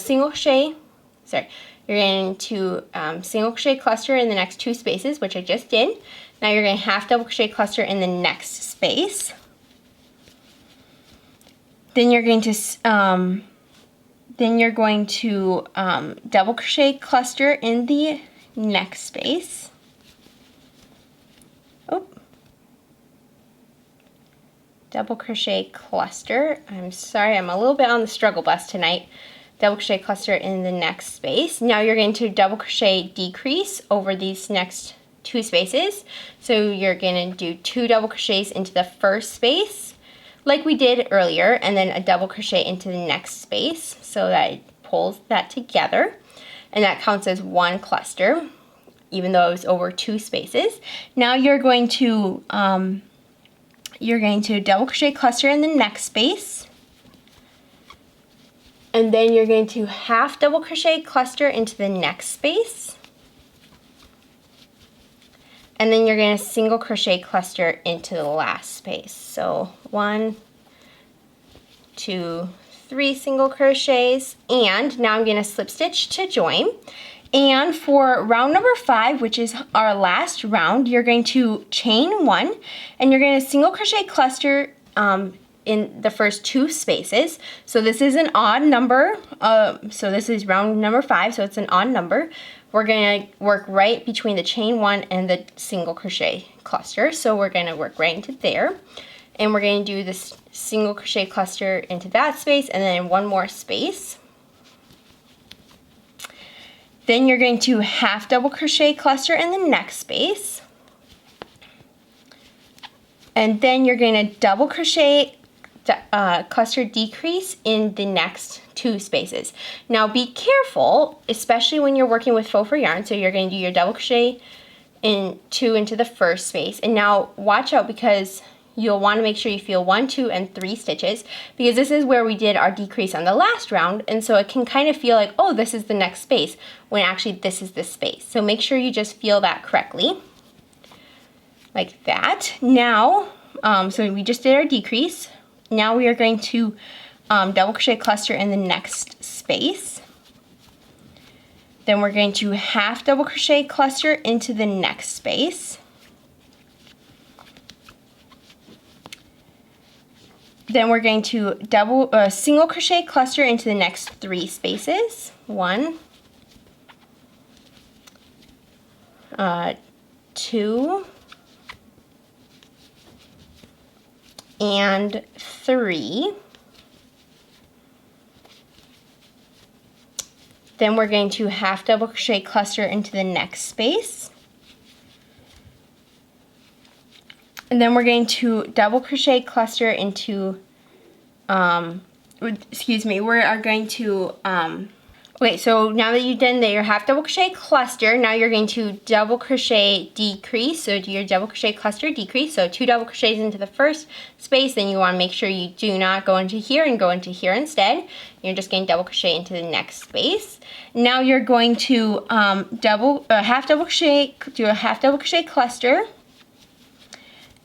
going to single crochet cluster in the next 2 spaces, which I just did. Now you're going to half double crochet cluster in the next space. Then you're going to double crochet cluster in the next space. Double crochet cluster. I'm sorry, I'm a little bit on the struggle bus tonight. Double crochet cluster in the next space. Now you're going to double crochet decrease over these next 2 spaces. So you're going to do 2 double crochets into the first space, like we did earlier, and then a double crochet into the next space, so that it pulls that together, and that counts as 1 cluster, even though it was over 2 spaces. Now you're going to double crochet cluster in the next space, and then you're going to half double crochet cluster into the next space, and then you're going to single crochet cluster into the last space. So 1, 2, 3 single crochets, and now I'm going to slip stitch to join. And for round number 5, which is our last round, you're going to chain 1, and you're going to single crochet cluster in the first 2 spaces. So this is an odd number, so this is round number 5, so it's an odd number. We're going to work right between the chain 1 and the single crochet cluster. So we're going to work right into there. And we're going to do this single crochet cluster into that space, and then 1 more space. Then you're going to half double crochet cluster in the next space. And then you're going to double crochet cluster decrease in the next 2 spaces. Now be careful, especially when you're working with faux fur yarn. So you're going to do your double crochet in 2 into the first space, and now watch out, because you'll want to make sure you feel 1, 2, and 3 stitches, because this is where we did our decrease on the last round, and so it can kind of feel like, oh, this is the next space, when actually this is the space. So make sure you just feel that correctly, like that. Now, so we just did our decrease. Now we are going to double crochet cluster in the next space. Then we're going to half double crochet cluster into the next space. Then we're going to single crochet cluster into the next 3 spaces. 1, 2, and 3. Then we're going to half double crochet cluster into the next space. And then we're going to double crochet cluster into, we are going to, okay, so now that you've done your half double crochet cluster, now you're going to double crochet decrease. So do your double crochet cluster decrease. So 2 double crochets into the first space, then you want to make sure you do not go into here and go into here instead. You're just going to double crochet into the next space. Now you're going to half double crochet, do a half double crochet cluster.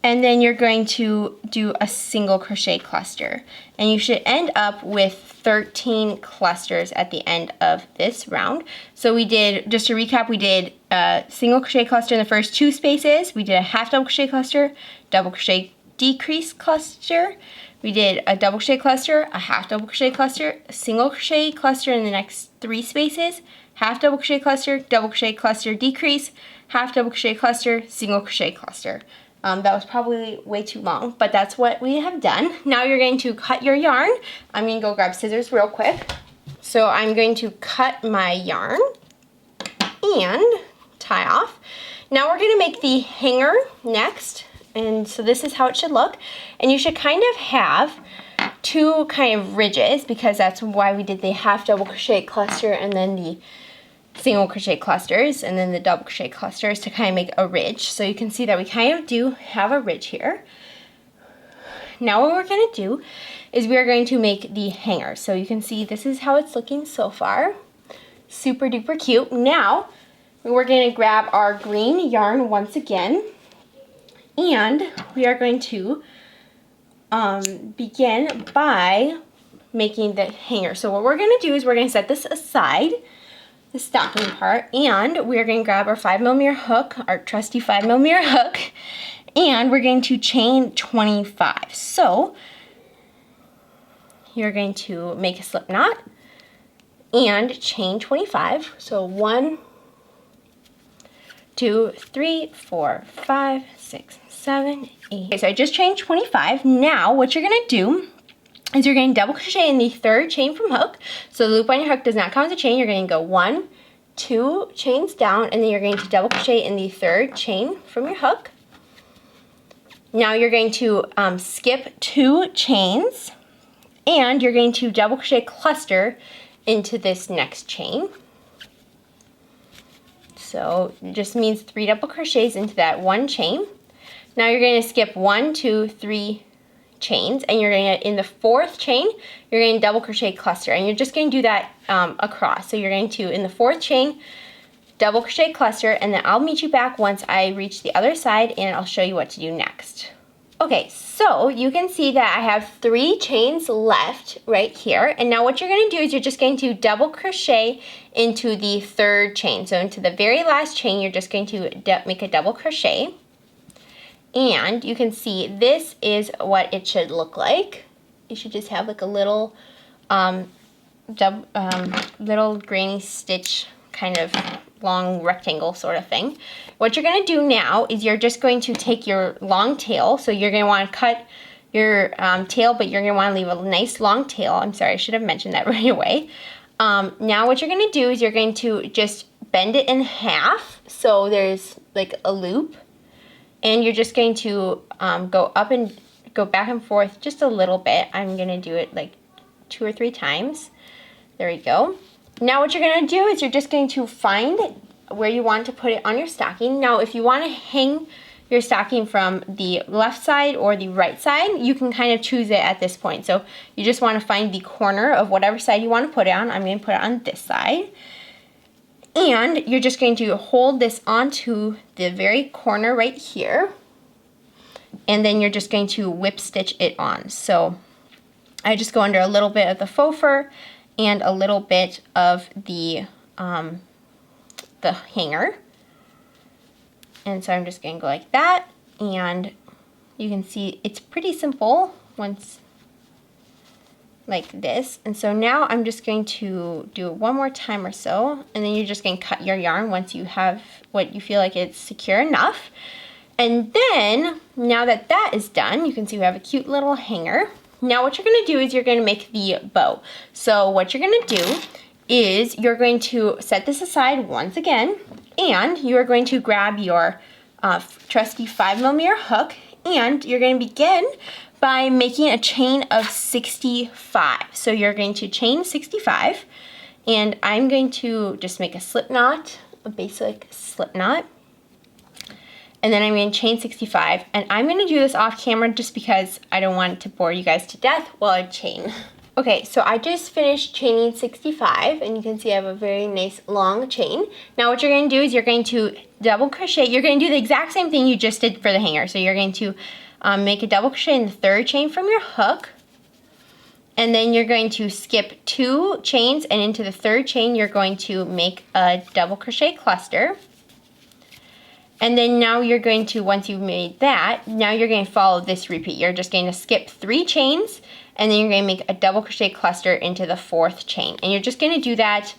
And then you're going to do a single crochet cluster. And you should end up with 13 clusters at the end of this round. So we did, just to recap, we did a single crochet cluster in the first 2 spaces. We did a half double crochet cluster, double crochet decrease cluster. We did a double crochet cluster, a half double crochet cluster, a single crochet cluster in the next 3 spaces, half double crochet cluster decrease, half double crochet cluster, single crochet cluster. That was probably way too long, but that's what we have done. Now you're going to cut your yarn. I'm going to go grab scissors real quick. So I'm going to cut my yarn and tie off. Now we're going to make the hanger next. And so this is how it should look. And you should kind of have 2 kind of ridges, because that's why we did the half double crochet cluster and then the single crochet clusters and then the double crochet clusters to kind of make a ridge. So you can see that we kind of do have a ridge here. Now what we're going to do is we are going to make the hanger. So you can see this is how it's looking so far. Super duper cute. Now we're going to grab our green yarn once again, and we are going to begin by making the hanger. So what we're going to do is we're going to set this aside, the stocking part, and we're going to grab our 5mm hook, our trusty 5mm hook, and we're going to chain 25. So you're going to make a slip knot and chain 25. So 1, 2, 3, 4, 5, 6, 7, 8. Okay, so I just chained 25. Now what you're going to do is you're going to double crochet in the 3rd chain from hook. So the loop on your hook does not count as a chain. You're going to go 1, 2 chains down, and then you're going to double crochet in the 3rd chain from your hook. Now you're going to skip 2 chains, and you're going to double crochet cluster into this next chain. So it just means 3 double crochets into that 1 chain. Now you're going to skip 1, 2, 3 chains, and you're going to, in the 4th chain, you're going to double crochet cluster, and you're just going to do that across. So you're going to, in the 4th chain, double crochet cluster, and then I'll meet you back once I reach the other side, and I'll show you what to do next. Okay, so you can see that I have 3 chains left right here, and now what you're going to do is you're just going to double crochet into the 3rd chain. So into the very last chain, you're just going to make a double crochet. And you can see this is what it should look like. You should just have like a little, little granny stitch kind of long rectangle sort of thing. What you're going to do now is you're just going to take your long tail. So you're going to want to cut your tail, but you're going to want to leave a nice long tail. I'm sorry, I should have mentioned that right away. Now what you're going to do is you're going to just bend it in half. So there's like a loop. And you're just going to go up and go back and forth just a little bit. I'm going to do it like 2 or 3 times. There we go. Now what you're going to do is you're just going to find where you want to put it on your stocking. Now if you want to hang your stocking from the left side or the right side, you can kind of choose it at this point. So you just want to find the corner of whatever side you want to put it on. I'm going to put it on this side. And you're just going to hold this onto the very corner right here. And then you're just going to whip stitch it on. So I just go under a little bit of the faux fur and a little bit of the hanger. And so I'm just going to go like that. And you can see it's pretty simple once like this. And so now I'm just going to do it one more time or so, and then you're just going to cut your yarn once you have what you feel like it's secure enough. And then now that that is done, you can see we have a cute little hanger. Now what you're going to do is you're going to make the bow. So what you're going to do is you're going to set this aside once again, and you're going to grab your trusty 5mm hook, and you're going to begin by making a chain of 65. So you're going to chain 65, and I'm going to just make a slip knot, a basic slip knot, and then I'm going to chain 65, and I'm going to do this off camera just because I don't want to bore you guys to death while I chain. Okay, so I just finished chaining 65, and you can see I have a very nice long chain. Now what you're going to do is you're going to double crochet. You're going to do the exact same thing you just did for the hanger. So you're going to make a double crochet in the 3rd chain from your hook, and then you're going to skip 2 chains, and into the 3rd chain you're going to make a double crochet cluster. And then now you're going to, once you've made that, now you're going to follow this repeat. You're just going to skip 3 chains, and then you're going to make a double crochet cluster into the 4th chain. And you're just going to do that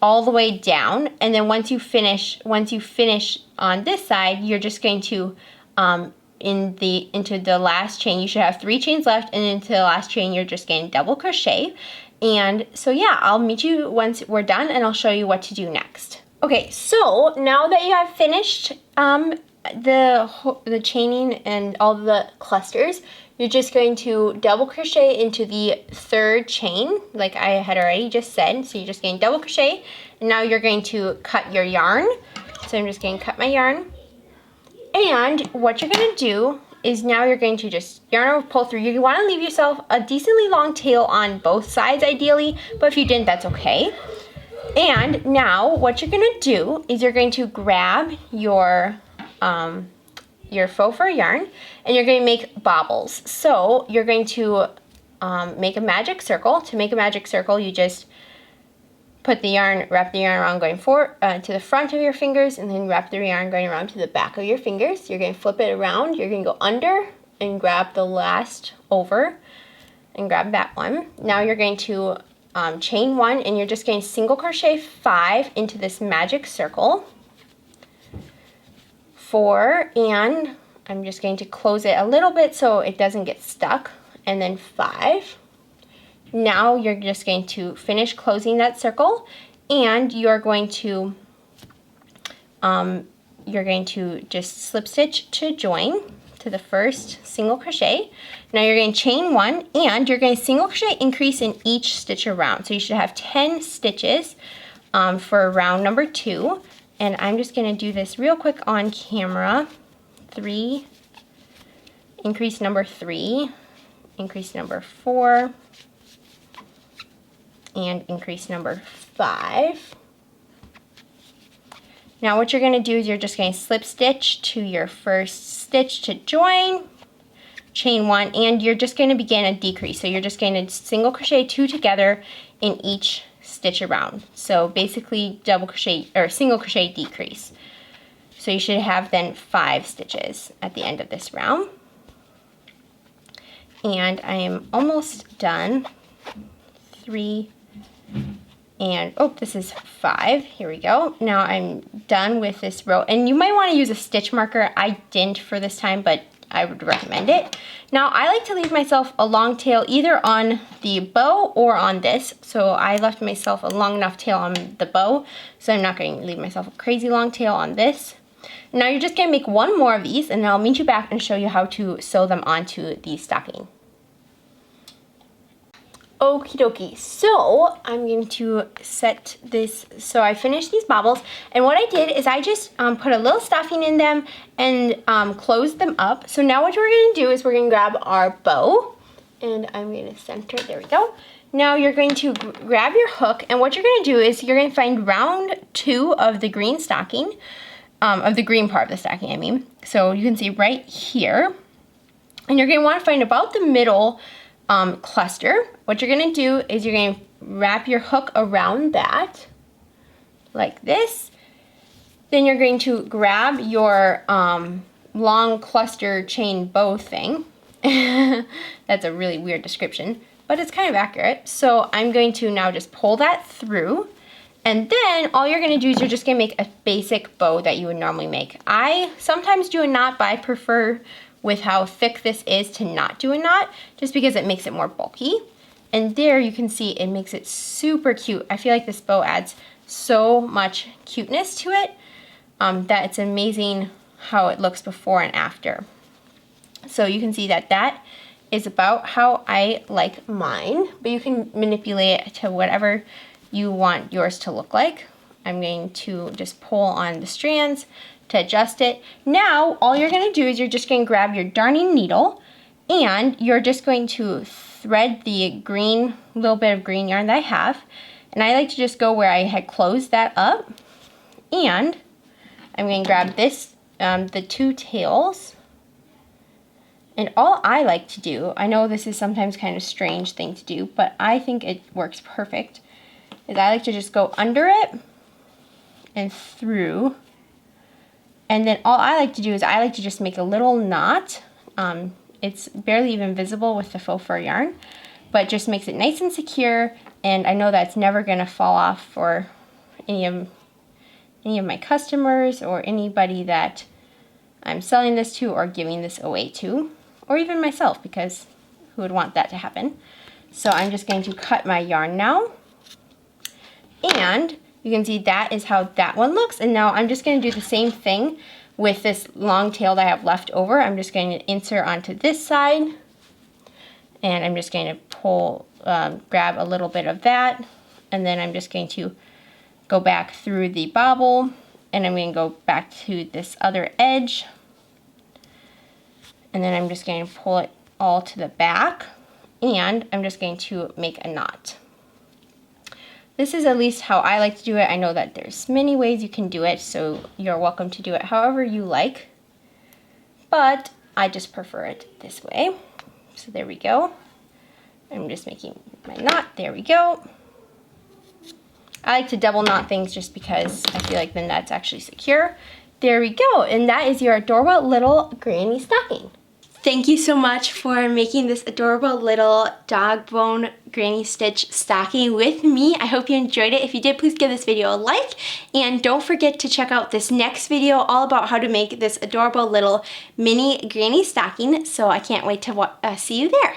all the way down. And then once you finish on this side, you're just going to, into the last chain, you should have 3 chains left, and into the last chain, you're just going to double crochet. And so yeah, I'll meet you once we're done, and I'll show you what to do next. Okay, so now that you have finished the chaining and all the clusters, you're just going to double crochet into the 3rd chain, like I had already just said. So you're just going to double crochet, and now you're going to cut your yarn. So I'm just going to cut my yarn. And what you're going to do is now you're going to just yarn over, pull through. You want to leave yourself a decently long tail on both sides ideally, but if you didn't, that's okay. And now what you're going to do is you're going to grab your faux fur yarn, and you're going to make bobbles. So you're going to make a magic circle. To make a magic circle, you just put the yarn, wrap the yarn around going to the front of your fingers, and then wrap the yarn going around to the back of your fingers. You're going to flip it around. You're going to go under and grab the last over and grab that one. Now you're going to chain 1, and you're just going to single crochet 5 into this magic circle. 4, and I'm just going to close it a little bit so it doesn't get stuck, and then 5. Now you're just going to finish closing that circle, and you're going to just slip stitch to join to the first single crochet. Now you're going to chain 1, and you're going to single crochet increase in each stitch around. So you should have 10 stitches for round number 2. And I'm just going to do this real quick on camera. 3, increase number 3, increase number 4, and increase number 5. Now what you're going to do is you're just going to slip stitch to your first stitch to join, chain 1, and you're just going to begin a decrease. So you're just going to single crochet 2 together in each stitch around. So basically double crochet or single crochet decrease. So you should have then 5 stitches at the end of this round. And I am almost done. 3, and oh, this is 5. Here we go. Now I'm done with this row, and you might want to use a stitch marker. I didn't for this time, but I would recommend it. Now I like to leave myself a long tail either on the bow or on this. So I left myself a long enough tail on the bow, so I'm not going to leave myself a crazy long tail on this. Now you're just going to make 1 more of these, and then I'll meet you back and show you how to sew them onto the stocking. Okie dokie, so I'm going to set this, so I finished these bobbles, and what I did is I just put a little stuffing in them and closed them up. So now what we're going to do is we're going to grab our bow, and I'm going to center, there we go. Now you're going to grab your hook, and what you're going to do is you're going to find round 2 of the green stocking, of the green part of the stocking, I mean. So you can see right here, and you're going to want to find about the middle cluster. What you're going to do is you're going to wrap your hook around that like this. Then you're going to grab your long cluster chain bow thing. That's a really weird description, but it's kind of accurate. So I'm going to now just pull that through, and then all you're going to do is you're just going to make a basic bow that you would normally make. I sometimes do a knot, but I prefer with how thick this is to not do a knot, just because it makes it more bulky. And there you can see it makes it super cute. I feel like this bow adds so much cuteness to it that it's amazing how it looks before and after. So you can see that that is about how I like mine, but you can manipulate it to whatever you want yours to look like. I'm going to just pull on the strands to adjust it. Now, all you're gonna do is you're just gonna grab your darning needle and you're just going to thread the green, little bit of green yarn that I have. And I like to just go where I had closed that up. And I'm gonna grab this, the two tails. And all I like to do, I know this is sometimes kind of a strange thing to do, but I think it works perfect, is I like to just go under it and through. And then all I like to do is I like to just make a little knot. It's barely even visible with the faux fur yarn, but just makes it nice and secure. And I know that's never gonna fall off for any of my customers or anybody that I'm selling this to or giving this away to, or even myself, because who would want that to happen? So I'm just going to cut my yarn now. And you can see that is how that one looks. And now I'm just going to do the same thing with this long tail that I have left over. I'm just going to insert onto this side. And I'm just going to pull, grab a little bit of that. And then I'm just going to go back through the bobble. And I'm going to go back to this other edge. And then I'm just going to pull it all to the back. And I'm just going to make a knot. This is at least how I like to do it. I know that there's many ways you can do it, so you're welcome to do it however you like. But I just prefer it this way. So there we go. I'm just making my knot. There we go. I like to double knot things just because I feel like then that's actually secure. There we go. And that is your adorable little granny stocking. Thank you so much for making this adorable little dog bone granny stitch stocking with me. I hope you enjoyed it. If you did, please give this video a like. And don't forget to check out this next video all about how to make this adorable little mini granny stocking. So I can't wait to see you there.